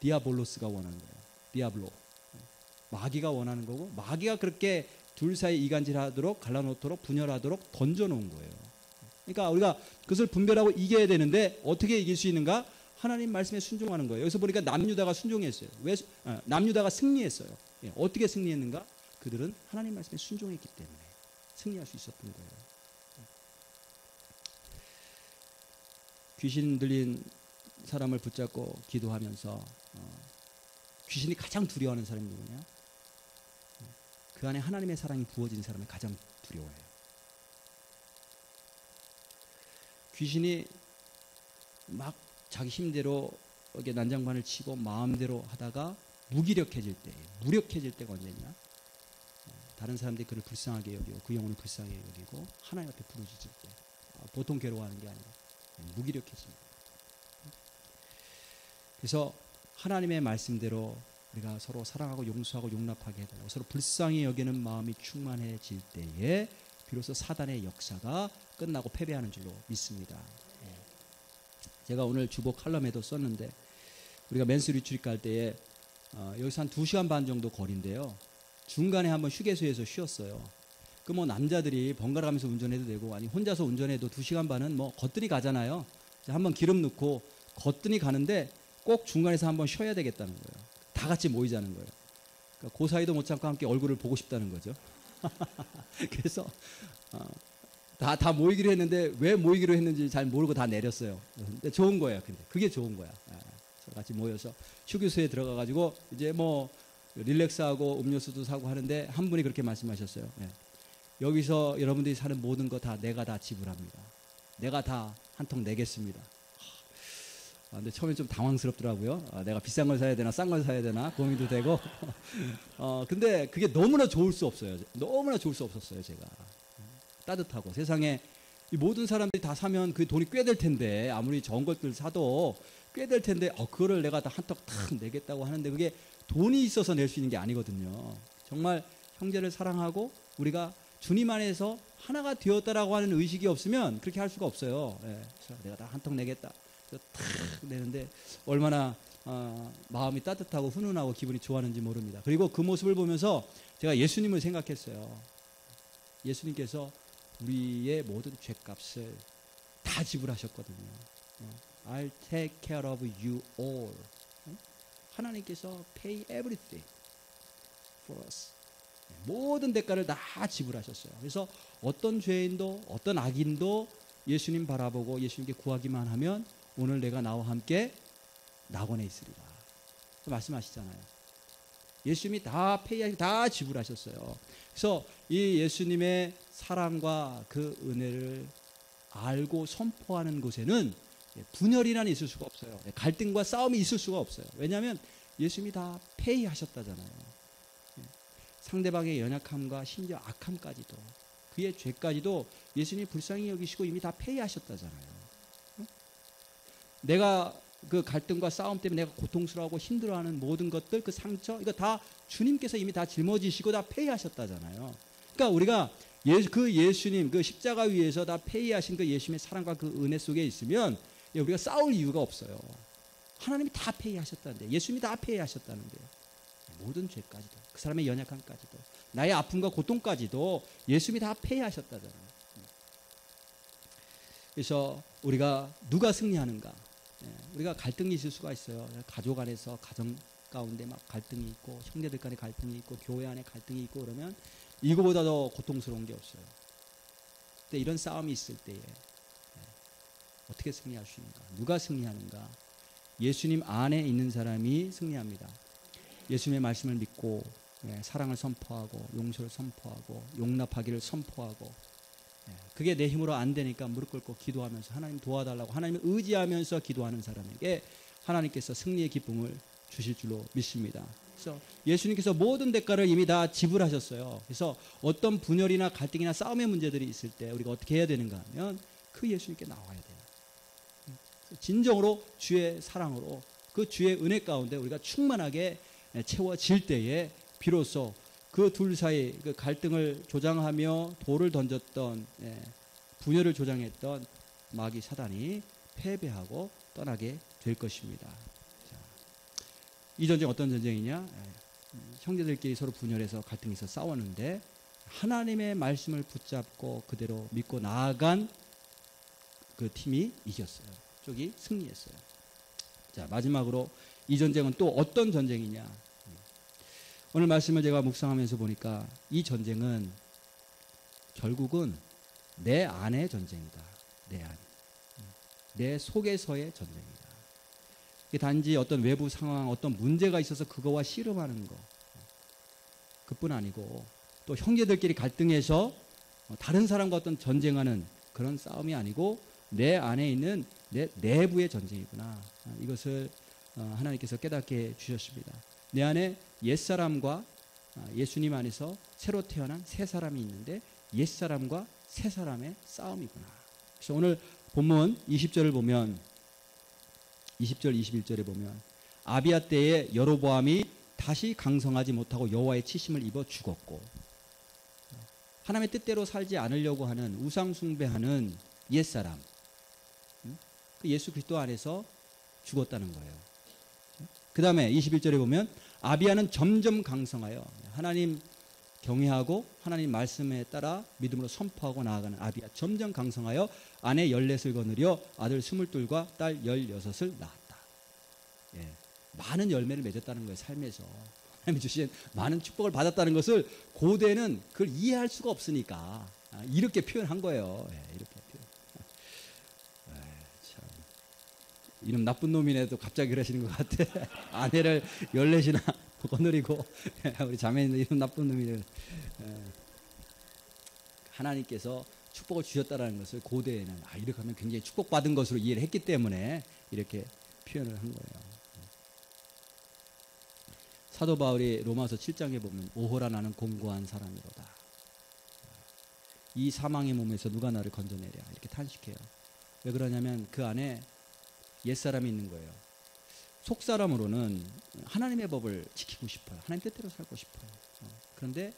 디아볼로스가 원하는 거예요. 디아블로. 마귀가 원하는 거고 마귀가 그렇게 둘 사이 이간질하도록 갈라놓도록 분열하도록 던져놓은 거예요. 그러니까 우리가 그것을 분별하고 이겨야 되는데 어떻게 이길 수 있는가? 하나님 말씀에 순종하는 거예요. 여기서 보니까 남유다가 순종했어요. 남유다가 승리했어요. 어떻게 승리했는가? 그들은 하나님 말씀에 순종했기 때문에 승리할 수 있었던 거예요. 귀신 들린 사람을 붙잡고 기도하면서 귀신이 가장 두려워하는 사람이 누구냐? 그 안에 하나님의 사랑이 부어진 사람이 가장 두려워해요. 귀신이 막 자기 힘대로 이렇게 난장판을 치고 마음대로 하다가 무기력해질 때, 무력해질 때가 언제냐? 다른 사람들이 그를 불쌍하게 여기고 그 영혼을 불쌍하게 여기고 하나님 앞에 부르짖을 때 보통 괴로워하는 게 아니라 무기력해집니다. 그래서 하나님의 말씀대로 우리가 서로 사랑하고 용서하고 용납하게 해달라고 서로 불쌍히 여기는 마음이 충만해질 때에 비로소 사단의 역사가 끝나고 패배하는 줄로 믿습니다. 제가 오늘 주보 칼럼에도 썼는데 우리가 맨스 리트릿 갈 때에 여기서 한 2시간 반 정도 거리인데요. 중간에 한번 휴게소에서 쉬었어요. 그 뭐 남자들이 번갈아 가면서 운전해도 되고 아니 혼자서 운전해도 2시간 반은 뭐 거뜬히 가잖아요. 한번 기름 넣고 거뜬히 가는데 꼭 중간에서 한번 쉬어야 되겠다는 거예요. 다 같이 모이자는 거예요. 그러니까 그 사이도 못 참고 함께 얼굴을 보고 싶다는 거죠. 그래서 다 모이기로 했는데 왜 모이기로 했는지 잘 모르고 다 내렸어요. 근데 좋은 거예요. 근데 그게 좋은 거야. 같이 모여서 휴게소에 들어가 가지고 이제 뭐 릴렉스하고 음료수도 사고 하는데 한 분이 그렇게 말씀하셨어요. 여기서 여러분들이 사는 모든 거 다 내가 다 지불합니다. 내가 다 한 통 내겠습니다. 근데 처음에 좀 당황스럽더라고요. 내가 비싼 걸 사야 되나 싼 걸 사야 되나 고민도 되고. 근데 그게 너무나 좋을 수 없어요. 너무나 좋을 수 없었어요. 제가 따뜻하고 세상에 이 모든 사람들이 다 사면 그 돈이 꽤 될 텐데 아무리 좋은 것들 사도 꽤 될 텐데 그거를 내가 다 한턱 탁 내겠다고 하는데 그게 돈이 있어서 낼 수 있는 게 아니거든요. 정말 형제를 사랑하고 우리가 주님 안에서 하나가 되었다라고 하는 의식이 없으면 그렇게 할 수가 없어요. 그래서 내가 다 한턱 내겠다. 그래서 탁 내는데 얼마나 마음이 따뜻하고 훈훈하고 기분이 좋았는지 모릅니다. 그리고 그 모습을 보면서 제가 예수님을 생각했어요. 예수님께서 우리의 모든 죄값을 다 지불하셨거든요. I'll take care of you all. 하나님께서 pay everything for us. 모든 대가를 다 지불하셨어요. 그래서 어떤 죄인도 어떤 악인도 예수님 바라보고 예수님께 구하기만 하면 오늘 내가 나와 함께 낙원에 있으리라 말씀하시잖아요. 예수님이 다 페이하시고 다 지불하셨어요. 그래서 이 예수님의 사랑과 그 은혜를 알고 선포하는 곳에는 분열이란 있을 수가 없어요. 갈등과 싸움이 있을 수가 없어요. 왜냐하면 예수님이 다 페이하셨다잖아요. 상대방의 연약함과 심지어 악함까지도 그의 죄까지도 예수님이 불쌍히 여기시고 이미 다 페이하셨다잖아요. 내가 그 갈등과 싸움 때문에 내가 고통스러워하고 힘들어하는 모든 것들, 그 상처, 이거 다 주님께서 이미 다 짊어지시고 다 페이하셨다잖아요. 그러니까 우리가 그 예수님, 그 십자가 위에서 다 페이하신 그 예수님의 사랑과 그 은혜 속에 있으면 우리가 싸울 이유가 없어요. 하나님이 다 페이하셨다는데, 예수님이 다 페이하셨다는데, 모든 죄까지도, 그 사람의 연약함까지도, 나의 아픔과 고통까지도 예수님이 다 페이하셨다잖아요. 그래서 우리가 누가 승리하는가? 우리가 갈등이 있을 수가 있어요. 가족 안에서 가정 가운데 막 갈등이 있고 형제들 간에 갈등이 있고 교회 안에 갈등이 있고 그러면 이거보다 더 고통스러운 게 없어요. 근데 이런 싸움이 있을 때에 어떻게 승리할 수 있는가? 누가 승리하는가? 예수님 안에 있는 사람이 승리합니다. 예수님의 말씀을 믿고 사랑을 선포하고 용서를 선포하고 용납하기를 선포하고 그게 내 힘으로 안 되니까 무릎 꿇고 기도하면서 하나님 도와달라고 하나님을 의지하면서 기도하는 사람에게 하나님께서 승리의 기쁨을 주실 줄로 믿습니다. 그래서 예수님께서 모든 대가를 이미 다 지불하셨어요. 그래서 어떤 분열이나 갈등이나 싸움의 문제들이 있을 때 우리가 어떻게 해야 되는가 하면 그 예수님께 나와야 돼요. 진정으로 주의 사랑으로 그 주의 은혜 가운데 우리가 충만하게 채워질 때에 비로소 그 둘 사이 그 갈등을 조장하며 돌을 던졌던 분열을 조장했던 마귀 사단이 패배하고 떠나게 될 것입니다. 자, 이 전쟁 어떤 전쟁이냐? 형제들끼리 서로 분열해서 갈등이 있어 싸웠는데 하나님의 말씀을 붙잡고 그대로 믿고 나아간 그 팀이 이겼어요. 쪽이 승리했어요. 자, 마지막으로 이 전쟁은 또 어떤 전쟁이냐? 오늘 말씀을 제가 묵상하면서 보니까 이 전쟁은 결국은 내 안의 전쟁이다. 내 안. 내 속에서의 전쟁이다. 이게 단지 어떤 외부 상황, 어떤 문제가 있어서 그거와 씨름하는 거. 그뿐 아니고 또 형제들끼리 갈등해서 다른 사람과 어떤 전쟁하는 그런 싸움이 아니고 내 안에 있는 내 내부의 전쟁이구나. 이것을 하나님께서 깨닫게 주셨습니다. 내 안에 옛사람과 예수님 안에서 새로 태어난 새 사람이 있는데 옛사람과 새 사람의 싸움이구나. 그래서 오늘 본문 20절을 보면 20절 21절에 보면 아비야 때에 여로보암이 다시 강성하지 못하고 여호와의 치심을 입어 죽었고 하나님의 뜻대로 살지 않으려고 하는 우상 숭배하는 옛사람 그 예수 그리스도 안에서 죽었다는 거예요. 그 다음에 21절에 보면 아비야는 점점 강성하여 하나님 경외하고 하나님 말씀에 따라 믿음으로 선포하고 나아가는 아비야 점점 강성하여 아내 14을 거느려 아들 22과 딸 16을 낳았다. 많은 열매를 맺었다는 거예요. 삶에서 하나님이 주신 많은 축복을 받았다는 것을 고대는 그걸 이해할 수가 없으니까 이렇게 표현한 거예요. 이렇게 표현. 참 이놈 나쁜 놈이네도 갑자기 그러시는 것 같아. 아내를 14이나 거느리고 우리 자매님도 이런 나쁜 놈이네. 하나님께서 축복을 주셨다는 것을 고대에는 이렇게 하면 굉장히 축복받은 것으로 이해를 했기 때문에 이렇게 표현을 한 거예요. 사도 바울이 로마서 7장에 보면 오호라 나는 공고한 사람이로다. 이 사망의 몸에서 누가 나를 건져내랴 이렇게 탄식해요. 왜 그러냐면 그 안에 옛사람이 있는 거예요. 속사람으로는 하나님의 법을 지키고 싶어요. 하나님 뜻대로 살고 싶어요. 그런데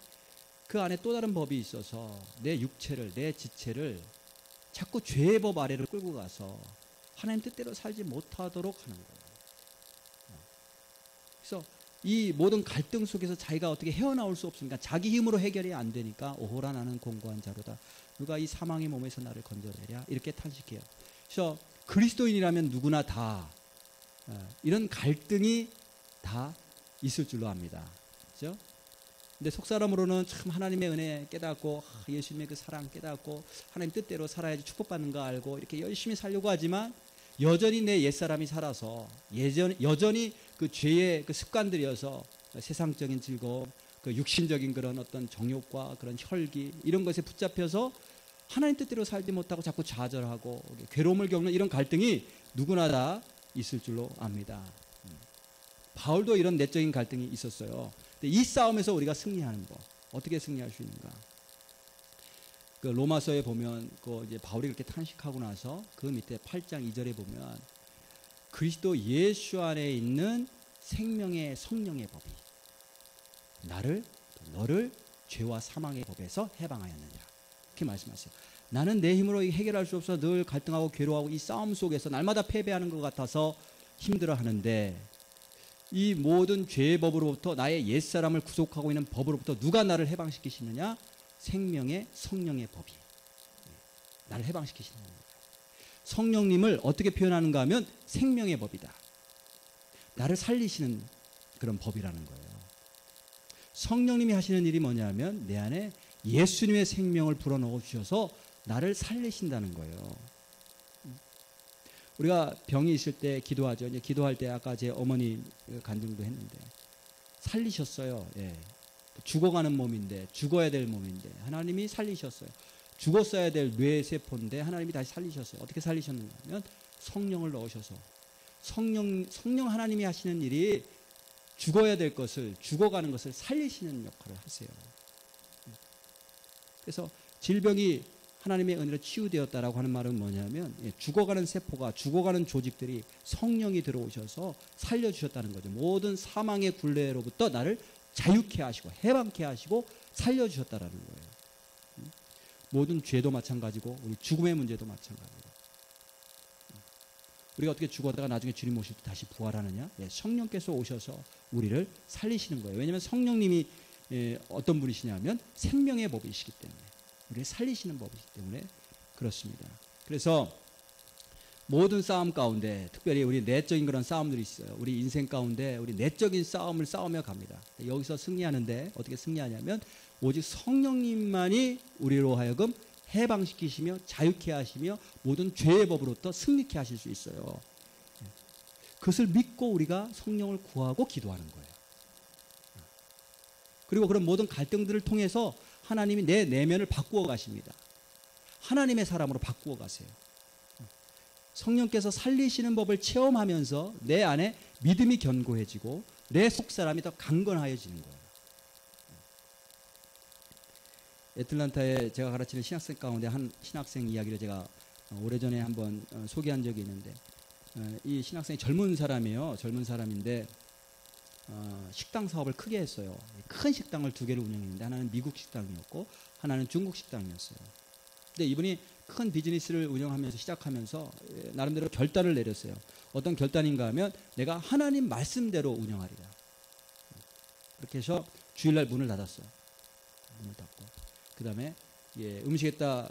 그 안에 또 다른 법이 있어서 내 육체를 내 지체를 자꾸 죄의 법 아래로 끌고 가서 하나님 뜻대로 살지 못하도록 하는 거예요. 그래서 이 모든 갈등 속에서 자기가 어떻게 헤어나올 수 없으니까 자기 힘으로 해결이 안 되니까 오호라 나는 공고한 자로다. 누가 이 사망의 몸에서 나를 건져내랴 이렇게 탄식해요. 그래서 그리스도인이라면 누구나 다 이런 갈등이 다 있을 줄로 압니다. 그렇죠? 근데 속사람으로는 참 하나님의 은혜 깨닫고 예수님의 그 사랑 깨닫고 하나님 뜻대로 살아야지 축복받는 거 알고 이렇게 열심히 살려고 하지만 여전히 내 옛사람이 살아서 여전히 그 죄의 그 습관들이어서 세상적인 즐거움, 그 육신적인 그런 어떤 정욕과 그런 혈기 이런 것에 붙잡혀서 하나님 뜻대로 살지 못하고 자꾸 좌절하고 괴로움을 겪는 이런 갈등이 누구나 다 있을 줄로 압니다. 바울도 이런 내적인 갈등이 있었어요. 근데 이 싸움에서 우리가 승리하는 법, 어떻게 승리할 수 있는가? 그 로마서에 보면 그 이제 바울이 그렇게 탄식하고 나서 그 밑에 8장 2절에 보면 그리스도 예수 안에 있는 생명의 성령의 법이 너를 죄와 사망의 법에서 해방하였느니라. 이렇게 말씀하세요. 나는 내 힘으로 해결할 수 없어 늘 갈등하고 괴로워하고 이 싸움 속에서 날마다 패배하는 것 같아서 힘들어하는데 이 모든 죄의 법으로부터 나의 옛사람을 구속하고 있는 법으로부터 누가 나를 해방시키시느냐? 생명의 성령의 법이 나를 해방시키시는 거예요. 성령님을 어떻게 표현하는가 하면 생명의 법이다. 나를 살리시는 그런 법이라는 거예요. 성령님이 하시는 일이 뭐냐면 내 안에 예수님의 생명을 불어넣어 주셔서 나를 살리신다는 거예요. 우리가 병이 있을 때 기도하죠. 이제 기도할 때 아까 제 어머니 간증도 했는데 살리셨어요. 예. 죽어가는 몸인데 죽어야 될 몸인데 하나님이 살리셨어요. 죽었어야 될 뇌세포인데 하나님이 다시 살리셨어요. 어떻게 살리셨는가 하면 성령을 넣으셔서 성령 하나님이 하시는 일이 죽어야 될 것을 죽어가는 것을 살리시는 역할을 하세요. 그래서 질병이 하나님의 은혜로 치유되었다라고 하는 말은 뭐냐면 죽어가는 세포가 죽어가는 조직들이 성령이 들어오셔서 살려주셨다는 거죠. 모든 사망의 굴레로부터 나를 자유케 하시고 해방케 하시고 살려주셨다라는 거예요. 모든 죄도 마찬가지고 우리 죽음의 문제도 마찬가지고 우리가 어떻게 죽었다가 나중에 주님 오실 때 다시 부활하느냐? 성령께서 오셔서 우리를 살리시는 거예요. 왜냐하면 성령님이 어떤 분이시냐면 생명의 법이시기 때문에 우리를 살리시는 법이기 때문에 그렇습니다. 그래서 모든 싸움 가운데 특별히 우리 내적인 그런 싸움들이 있어요. 우리 인생 가운데 우리 내적인 싸움을 싸우며 갑니다. 여기서 승리하는데 어떻게 승리하냐면 오직 성령님만이 우리로 하여금 해방시키시며 자유케 하시며 모든 죄의 법으로부터 승리케 하실 수 있어요. 그것을 믿고 우리가 성령을 구하고 기도하는 거예요. 그리고 그런 모든 갈등들을 통해서 하나님이 내 내면을 바꾸어 가십니다. 하나님의 사람으로 바꾸어 가세요. 성령께서 살리시는 법을 체험하면서 내 안에 믿음이 견고해지고 내 속사람이 더 강건하여지는 거예요. 애틀란타에 제가 가르치는 신학생 가운데 한 신학생 이야기를 제가 오래전에 한번 소개한 적이 있는데 이 신학생이 젊은 사람이에요. 젊은 사람인데 식당 사업을 크게 했어요. 큰 식당을 두 개를 운영했는데 하나는 미국 식당이었고 하나는 중국 식당이었어요. 근데 이분이 큰 비즈니스를 운영하면서 시작하면서 나름대로 결단을 내렸어요. 어떤 결단인가 하면 내가 하나님 말씀대로 운영하리라. 그렇게 해서 주일날 문을 닫았어요. 문을 닫고 그 다음에 음식에다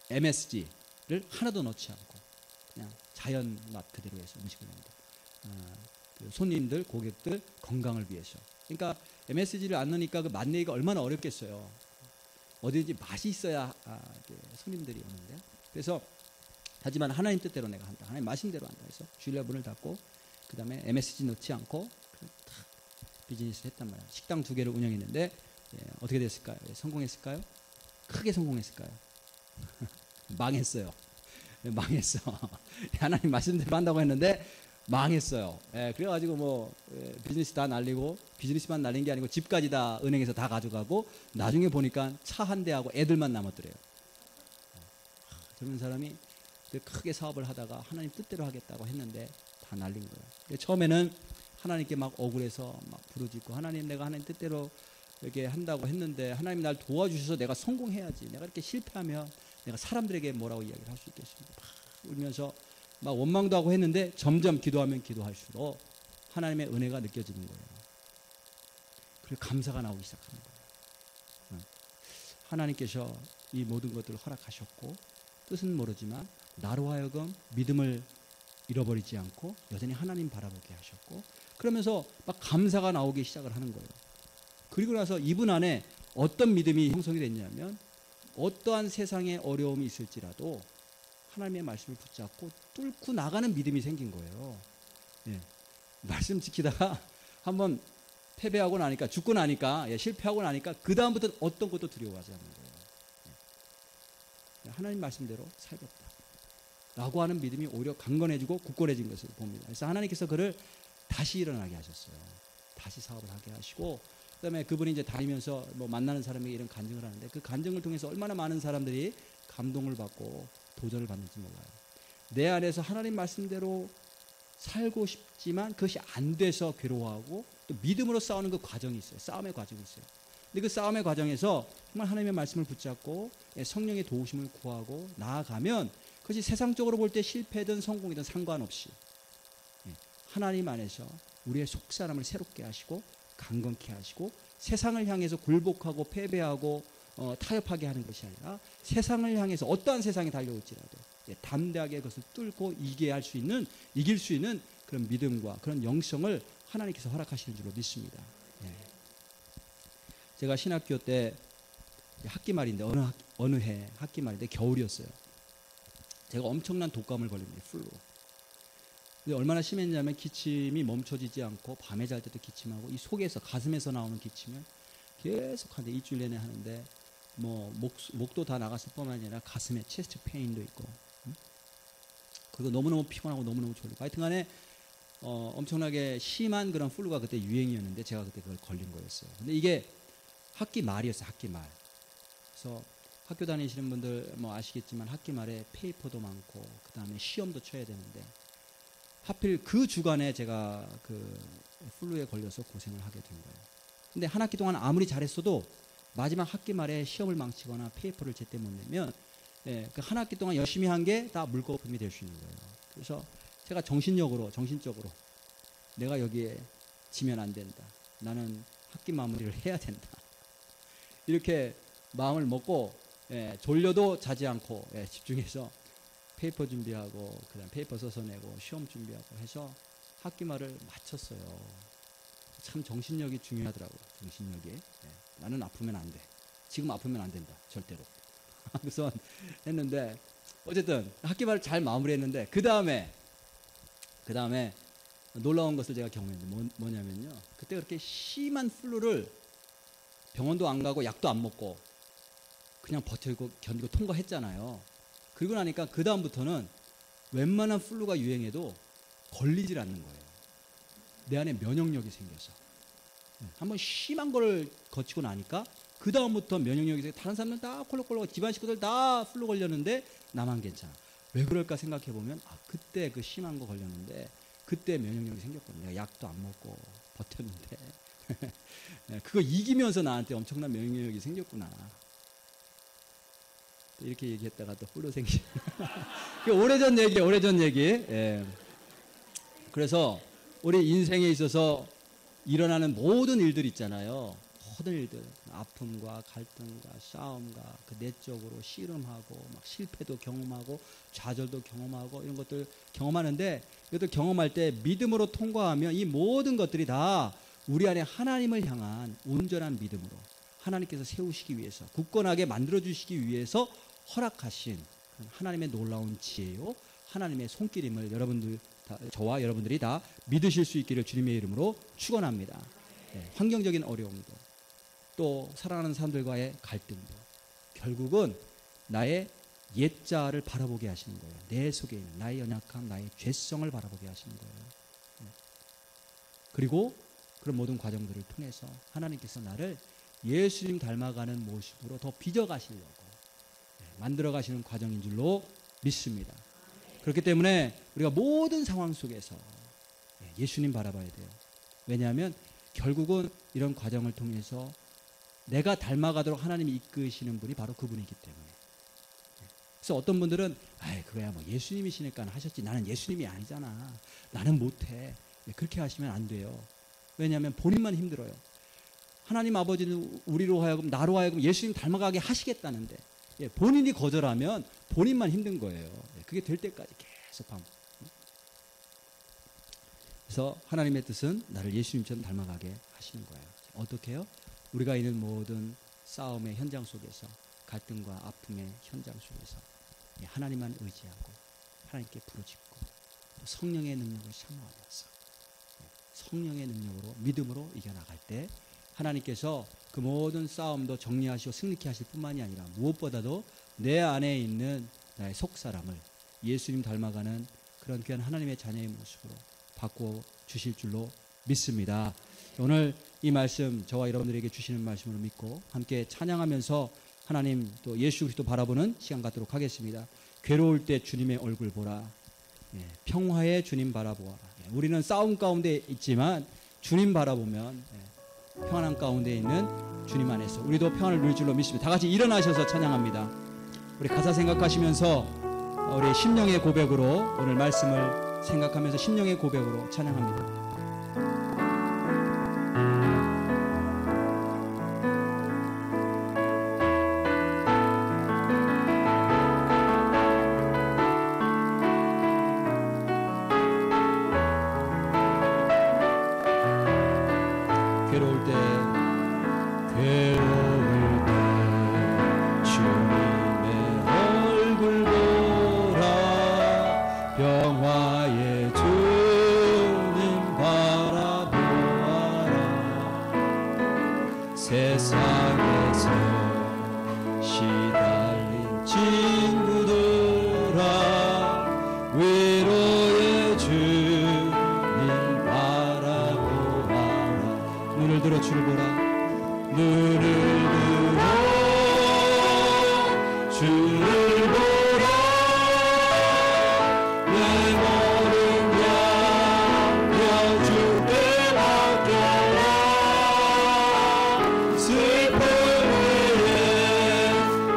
MSG를 하나도 넣지 않고 그냥 자연 맛 그대로 해서 음식을 냅니다. 손님들, 고객들 건강을 위해서. 그러니까 MSG를 안 넣으니까 그 맛내기가 얼마나 어렵겠어요. 어디든지 맛이 있어야 손님들이 오는데. 그래서 하지만 하나님 뜻대로 내가 한다. 하나님 말씀대로 한다 해서 주일날 문을 닫고 그 다음에 MSG 넣지 않고 탁 비즈니스를 했단 말이에요. 식당 두 개를 운영했는데 어떻게 됐을까요? 성공했을까요? 크게 성공했을까요? 망했어요. 망했어. 하나님 말씀대로 한다고 했는데 망했어요. 그래가지고 비즈니스 다 날리고 비즈니스만 날린 게 아니고 집까지 다 은행에서 다 가져가고 나중에 보니까 차 한 대하고 애들만 남았더래요. 젊은 사람이 크게 사업을 하다가 하나님 뜻대로 하겠다고 했는데 다 날린 거예요. 처음에는 하나님께 막 억울해서 막 부르짖고 하나님 내가 하나님 뜻대로 이렇게 한다고 했는데 하나님 날 도와주셔서 내가 성공해야지. 내가 이렇게 실패하면 내가 사람들에게 뭐라고 이야기를 할 수 있겠습니까? 막 울면서 막 원망도 하고 했는데 점점 기도하면 기도할수록 하나님의 은혜가 느껴지는 거예요. 그리고 감사가 나오기 시작하는 거예요. 하나님께서 이 모든 것들을 허락하셨고 뜻은 모르지만 나로 하여금 믿음을 잃어버리지 않고 여전히 하나님 바라보게 하셨고 그러면서 막 감사가 나오기 시작을 하는 거예요. 그리고 나서 이분 안에 어떤 믿음이 형성이 됐냐면 어떠한 세상의 어려움이 있을지라도 하나님의 말씀을 붙잡고 뚫고 나가는 믿음이 생긴 거예요. 예. 말씀 지키다가 한번 패배하고 나니까, 죽고 나니까, 실패하고 나니까 그 다음부터는 어떤 것도 두려워하지 않는 거예요. 예. 하나님 말씀대로 살겠다 라고 하는 믿음이 오히려 강건해지고 굳건해진 것을 봅니다. 그래서 하나님께서 그를 다시 일어나게 하셨어요. 다시 사업을 하게 하시고, 그 다음에 그분이 이제 다니면서 뭐 만나는 사람에게 이런 간증을 하는데, 그 간증을 통해서 얼마나 많은 사람들이 감동을 받고 도전을 받는지 몰라요. 내 안에서 하나님 말씀대로 살고 싶지만 그것이 안 돼서 괴로워하고 또 믿음으로 싸우는 그 과정이 있어요. 싸움의 과정이 있어요. 근데 그 싸움의 과정에서 정말 하나님의 말씀을 붙잡고 성령의 도우심을 구하고 나아가면 그것이 세상적으로 볼 때 실패든 성공이든 상관없이 하나님 안에서 우리의 속사람을 새롭게 하시고 강건케 하시고 세상을 향해서 굴복하고 패배하고 타협하게 하는 것이 아니라 세상을 향해서 어떠한 세상이 달려올지라도 담대하게 그것을 뚫고 이길 수 있는 그런 믿음과 그런 영성을 하나님께서 허락하시는 줄로 믿습니다. 제가 신학교 때 학기 말인데 어느 해 학기 말인데 겨울이었어요. 제가 엄청난 독감을 걸립니다. 플루. 근데 얼마나 심했냐면 기침이 멈춰지지 않고 밤에 잘 때도 기침하고 이 속에서 가슴에서 나오는 기침을 계속 하는데 일주일 내내 하는데 뭐 목도 다 나갔을 뿐만 아니라 가슴에 체스트 페인도 있고 그리고 너무너무 피곤하고 너무너무 졸리고 하여튼간에 엄청나게 심한 그런 플루가 그때 유행이었는데 제가 그때 그걸 걸린 거였어요. 근데 이게 학기 말이었어요. 학기 말. 그래서 학교 다니시는 분들 뭐 아시겠지만 학기 말에 페이퍼도 많고 그 다음에 시험도 쳐야 되는데 하필 그 주간에 제가 그 플루에 걸려서 고생을 하게 된 거예요. 근데 한 학기 동안 아무리 잘했어도 마지막 학기 말에 시험을 망치거나 페이퍼를 제때 못 내면 그 한 학기 동안 열심히 한 게 다 물거품이 될 수 있는 거예요. 그래서 제가 정신적으로 내가 여기에 지면 안 된다. 나는 학기 마무리를 해야 된다. 이렇게 마음을 먹고 졸려도 자지 않고 집중해서 페이퍼 준비하고 그다음 페이퍼 써서 내고 시험 준비하고 해서 학기 말을 마쳤어요. 참 정신력이 중요하더라고요. 정신력이. 나는 아프면 안 돼. 지금 아프면 안 된다. 절대로. 그래서 했는데 어쨌든 학기 말을 잘 마무리했는데 그 다음에 놀라운 것을 제가 경험했는데 뭐냐면요. 그때 그렇게 심한 플루를 병원도 안 가고 약도 안 먹고 그냥 버티고 견디고 통과했잖아요. 그리고 나니까 그 다음부터는 웬만한 플루가 유행해도 걸리질 않는 거예요. 내 안에 면역력이 생겨서. 한번 심한 걸 거치고 나니까 그 다음부터 면역력이 생겨. 다른 사람들은 다 콜록콜록 집안 식구들 다 플루 걸렸는데 나만 괜찮아. 왜 그럴까 생각해 보면 그때 그 심한 거 걸렸는데 그때 면역력이 생겼거든요. 내가 약도 안 먹고 버텼는데 그거 이기면서 나한테 엄청난 면역력이 생겼구나. 이렇게 얘기했다가 또 플루 생기. 오래전 얘기. 그래서 우리 인생에 있어서 일어나는 모든 일들 있잖아요. 모든 일들, 아픔과 갈등과 싸움과 그 내적으로 씨름하고 막 실패도 경험하고 좌절도 경험하고 이런 것들 경험하는데 이것들 경험할 때 믿음으로 통과하면 이 모든 것들이 다 우리 안에 하나님을 향한 온전한 믿음으로 하나님께서 세우시기 위해서 굳건하게 만들어주시기 위해서 허락하신 하나님의 놀라운 지혜요 하나님의 손길임을 저와 여러분들이 다 믿으실 수 있기를 주님의 이름으로 축원합니다. 환경적인 어려움도 또 사랑하는 사람들과의 갈등도 결국은 나의 옛자를 바라보게 하시는 거예요. 내 속에 있는 나의 연약함, 나의 죄성을 바라보게 하시는 거예요. 그리고 그런 모든 과정들을 통해서 하나님께서 나를 예수님 닮아가는 모습으로 더 빚어가시려고 만들어가시는 과정인 줄로 믿습니다. 그렇기 때문에 우리가 모든 상황 속에서 예수님 바라봐야 돼요. 왜냐하면 결국은 이런 과정을 통해서 내가 닮아가도록 하나님이 이끄시는 분이 바로 그분이기 때문에. 그래서 어떤 분들은 그거야 뭐 예수님이시니까 하셨지 나는 예수님이 아니잖아. 나는 못해. 그렇게 하시면 안 돼요. 왜냐하면 본인만 힘들어요. 하나님 아버지는 나로 하여금 예수님 닮아가게 하시겠다는데 본인이 거절하면 본인만 힘든 거예요. 그게 될 때까지 계속 반복. 그래서 하나님의 뜻은 나를 예수님처럼 닮아가게 하시는 거예요. 어떻게 해요? 우리가 있는 모든 싸움의 현장 속에서, 갈등과 아픔의 현장 속에서 하나님만 의지하고 하나님께 부르짖고 또 성령의 능력을 사모하면서 성령의 능력으로 믿음으로 이겨나갈 때 하나님께서 그 모든 싸움도 정리하시고 승리케 하실 뿐만이 아니라 무엇보다도 내 안에 있는 나의 속사람을 예수님 닮아가는 그런 귀한 하나님의 자녀의 모습으로 바꿔 주실 줄로 믿습니다. 오늘 이 말씀 저와 여러분들에게 주시는 말씀으로 믿고 함께 찬양하면서 하나님 또 예수 그리스도 바라보는 시간 갖도록 하겠습니다. 괴로울 때 주님의 얼굴 보라. 평화의 주님 바라보아라. 우리는 싸움 가운데 있지만 주님 바라보면 평안한 가운데 있는 주님 안에서 우리도 평안을 누릴 줄로 믿습니다. 다 같이 일어나셔서 찬양합니다. 우리 가사 생각하시면서 우리 심령의 고백으로 오늘 말씀을 생각하면서 심령의 고백으로 찬양합니다. 괴로울 때 주님의 얼굴 보라. 평화의 주님 바라보아라. 세상에서 시달린 친구들아, 위로의 주님 바라보아라. 눈을 들어 주를 보라. 눈을 들어 주를 보라. 내 모든 양려 주께 맡겨라. 슬픈 때에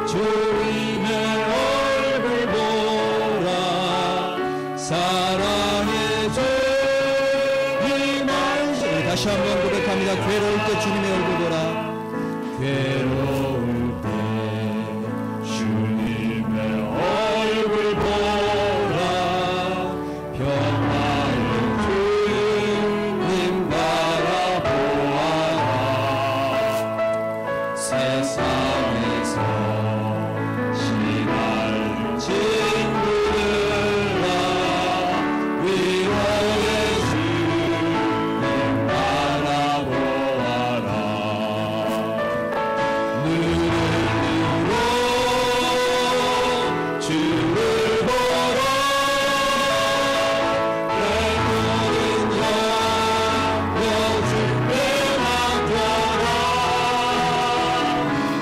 주님의 얼굴 보라. 사랑의 주님 안시. 다시 한번 고백합니다. 괴로울 때 주님의 얼굴 보라. 괴로울 때 주님의 얼굴 보라. 평화의 주님 바라보아라. 세상에서 시달린 친구들아, 위로의 주님 바라보아라. 눈을 들어 주를 보라. 내 모든 양려 주께 맡겨라.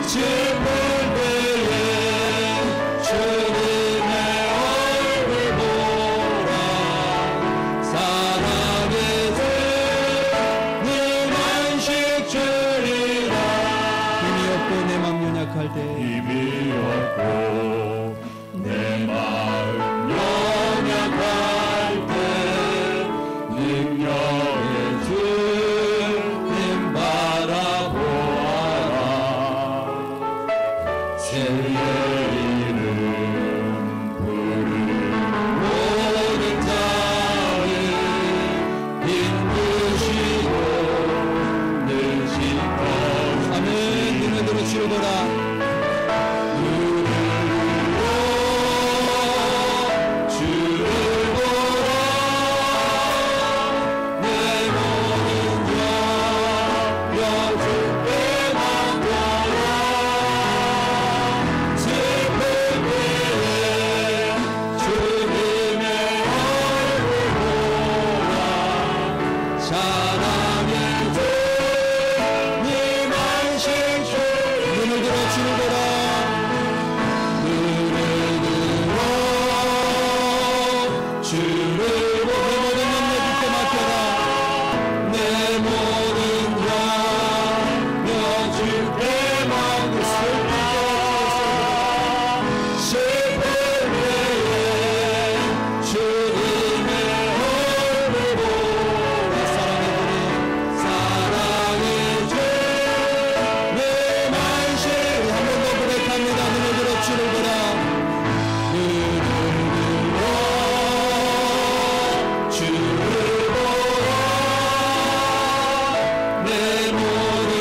슬플 때에 주님의 얼굴 보라. 사랑의 주님 안식 주리라. 힘이 없고 내 맘 연약할 때, 힘이 없고 내 마음 연약할 때, 능력의 주님 바라보아라. 주의 이름 부르는 모든 자를 인도시고 늘 지켜. 아멘. 눈을 들어 주를 보라. 눈을 들어 주를 보라. 내 모든 양려 주께 맡겨라. 슬픈 때에 주님의 얼굴 보라. 사랑의 주님 안식 주. 눈을 들어 주를 보라. 눈을 들어 주를 보라. 내 모든 맘 내 주께 맡겨라. 내 모든 양려 주께 맡겼습니다. 슬픈 때에 주님의 얼굴 보라. 사랑의 주님 안식. 한 번 더 고백합니다. 눈을 들어 주를 보라. 눈을 들어 주를 보라. 내 모든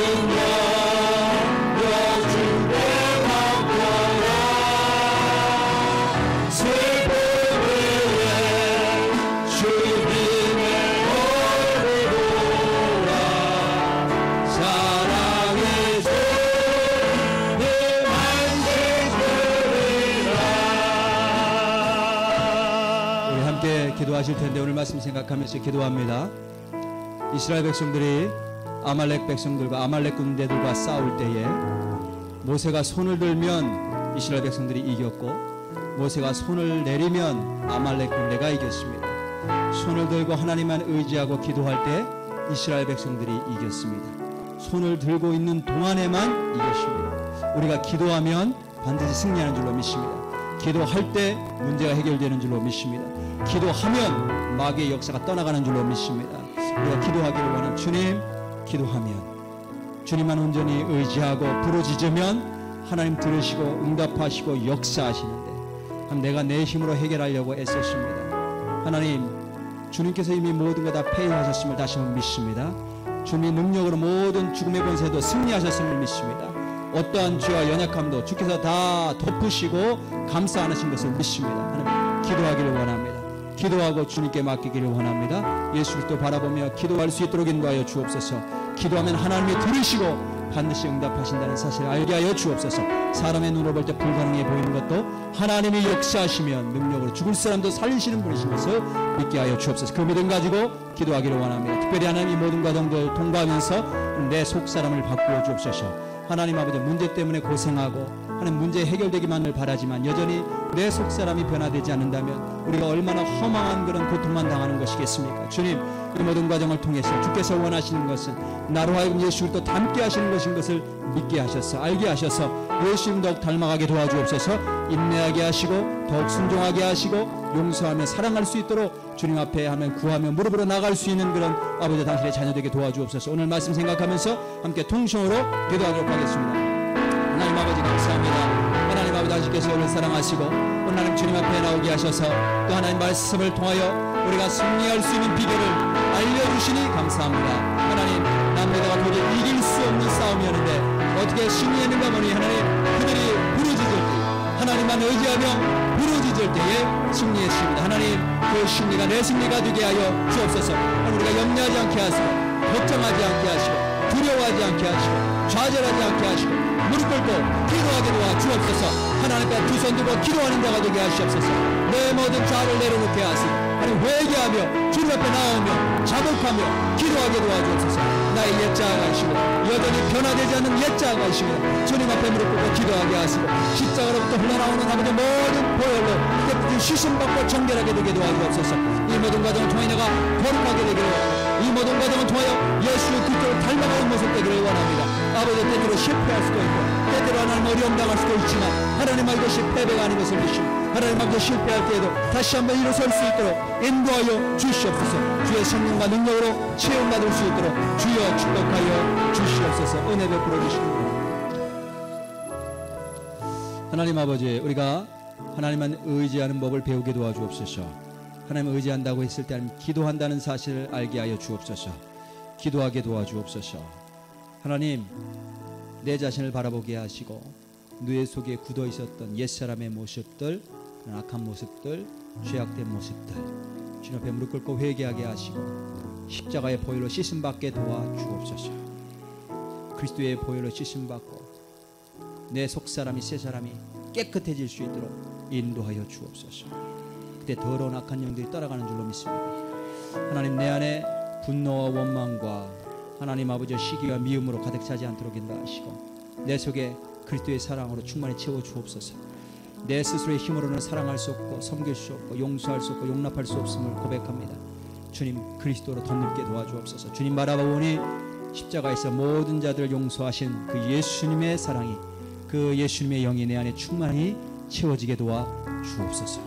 주실 텐데 오늘 말씀 생각하면서 기도합니다. 이스라엘 백성들이 아말렉 백성들과 아말렉 군대들과 싸울 때에 모세가 손을 들면 이스라엘 백성들이 이겼고 모세가 손을 내리면 아말렉 군대가 이겼습니다. 손을 들고 하나님만 의지하고 기도할 때 이스라엘 백성들이 이겼습니다. 손을 들고 있는 동안에만 이겼습니다. 우리가 기도하면 반드시 승리하는 줄로 믿습니다. 기도할 때 문제가 해결되는 줄로 믿습니다. 기도하면 마귀의 역사가 떠나가는 줄로 믿습니다. 우리가 기도하기를 원하는 주님, 기도하면 주님만 온전히 의지하고 부르짖으면 하나님 들으시고 응답하시고 역사하시는데 내가 내 힘으로 해결하려고 애썼습니다. 하나님, 주님께서 이미 모든 것 다 폐해하셨음을 다시 한번 믿습니다. 주님의 능력으로 모든 죽음의 권세도 승리하셨음을 믿습니다. 어떠한 죄와 연약함도 주께서 다 덮으시고 감싸 안으신 것을 믿습니다. 하나님, 기도하기를 원합니다. 기도하고 주님께 맡기기를 원합니다. 예수 그리스도 바라보며 기도할 수 있도록 인도하여 주옵소서. 기도하면 하나님이 들으시고 반드시 응답하신다는 사실을 알게 하여 주옵소서. 사람의 눈으로 볼 때 불가능해 보이는 것도 하나님이 역사하시면 능력으로 죽을 사람도 살리시는 분이신 것을 믿게 하여 주옵소서. 그 믿음 가지고 기도하기를 원합니다. 특별히 하나님 이 모든 과정들 통과하면서 내 속사람을 바꾸어 주옵소서. 하나님 아버지, 문제 때문에 고생하고 하나님 문제 해결되기만을 바라지만 여전히 내 속사람이 변화되지 않는다면 우리가 얼마나 허망한 그런 고통만 당하는 것이겠습니까? 주님, 이 모든 과정을 통해서 주께서 원하시는 것은 나로 하여금 예수 그리스도 닮게 하시는 것인 것을 믿게 하셔서 알게 하셔서 예수님 더욱 닮아가게 도와주옵소서. 인내하게 하시고 더욱 순종하게 하시고 용서하며 사랑할 수 있도록 주님 앞에 하면 구하며 무릎으로 나갈 수 있는 그런 아버지 당신의 자녀되게 도와주옵소서. 오늘 말씀 생각하면서 함께 통성으로 기도하도록 하겠습니다. 하나님 아버지 감사합니다. 하나님 아버지 당신께서 우리를 사랑하시고 하나님 주님 앞에 나오게 하셔서 또 하나님 말씀을 통하여 우리가 승리할 수 있는 비결을 알려주시니 감사합니다. 하나님, 남녀다가 도저히 이길 수 없는 싸움이었는데 어떻게 승리했는가 보니 하나님 그들이 부르짖을 때 하나님만 의지하며 부르짖을 때에 승리했습니다. 하나님, 그 승리가 내 승리가 되게 하여 주옵소서. 우리가 염려하지 않게 하시고 걱정하지 않게 하시고 두려워하지 않게 하시고 좌절하지 않게 하시고 무릎 꿇고 기도하게 도와 주옵소서. 하나님 앞에 두 손 들고 기도하는 자가 되게 하시옵소서. 내 모든 죄를 내려놓게 하시고 하나님 회개하며 주님 앞에 나오며 자복하며 기도하게 도와주옵소서. 나의 옛자가 있으며 여전히 변화되지 않는 옛자가 있으며 주님 앞에 무릎 꿇고 기도하게 하시고 십자가로부터 흘러나오는 아버지 모든 보혈로 깨끗이 씻음받고 정결하게 되게 도와주옵소서. 이 모든 과정을 통해 내가 거룩하게 되기를 원합니다. 이 모든 과정을 통하여 예수 그리스도를 닮아가는 모습 되기를 원합니다. 아버지, 때때로 실패할 수도 있고 때때로 하나님 어려움 당할 수도 있지만 하나님 이것이 패배가 아닌 것을 믿시고 하나님 아버지 실패할 때에도 다시 한번 일어설 수 있도록 인도하여 주시옵소서. 주의 성령과 능력으로 체험받을 수 있도록 주여 축복하여 주시옵소서. 은혜 베풀어 주시옵소서. 하나님 아버지, 우리가 하나님만 의지하는 법을 배우게 도와주옵소서. 하나님 의지한다고 했을 때 기도한다는 사실을 알게 하여 주옵소서. 기도하게 도와주옵소서. 하나님, 내 자신을 바라보게 하시고 뇌 속에 굳어 있었던 옛사람의 모습들, 악한 모습들, 죄악된 모습들 주님 앞에 무릎 꿇고 회개하게 하시고 십자가의 보혈로 씻음받게 도와주옵소서. 그리스도의 보혈로 씻음받고 내 속사람이 새사람이 깨끗해질 수 있도록 인도하여 주옵소서. 그때 더러운 악한 영들이 떠나가는 줄로 믿습니다. 하나님, 내 안에 분노와 원망과 하나님 아버지의 시기와 미움으로 가득 차지 않도록 인도하시고 내 속에 그리스도의 사랑으로 충만히 채워 주옵소서. 내 스스로의 힘으로는 사랑할 수 없고 섬길 수 없고 용서할 수 없고 용납할 수 없음을 고백합니다. 주님, 그리스도로 덧입게 도와주옵소서. 주님 바라보니 십자가에서 모든 자들을 용서하신 그 예수님의 사랑이, 그 예수님의 영이 내 안에 충만히 채워지게 도와주옵소서.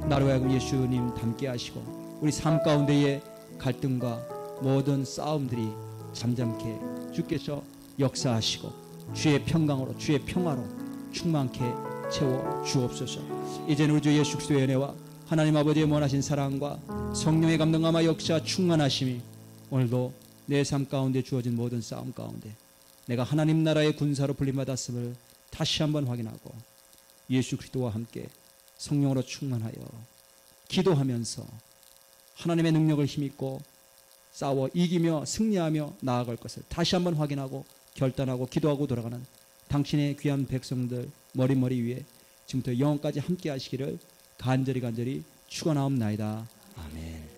나로 하여금 예수님 닮게 하시고 우리 삶 가운데의 갈등과 모든 싸움들이 잠잠케 주께서 역사하시고 주의 평강으로 주의 평화로 충만케 채워 주옵소서. 이제는 우리 주 예수 그리스도의 은혜와 하나님 아버지의 원하신 사랑과 성령의 감동감화 역사 충만하심이 오늘도 내 삶 가운데 주어진 모든 싸움 가운데 내가 하나님 나라의 군사로 불림받았음을 다시 한번 확인하고 예수 그리스도와 함께 성령으로 충만하여 기도하면서 하나님의 능력을 힘입고 싸워 이기며 승리하며 나아갈 것을 다시 한번 확인하고 결단하고 기도하고 돌아가는 당신의 귀한 백성들 머리머리 위에 지금부터 영원까지 함께 하시기를 간절히 축원하옵나이다. 아멘.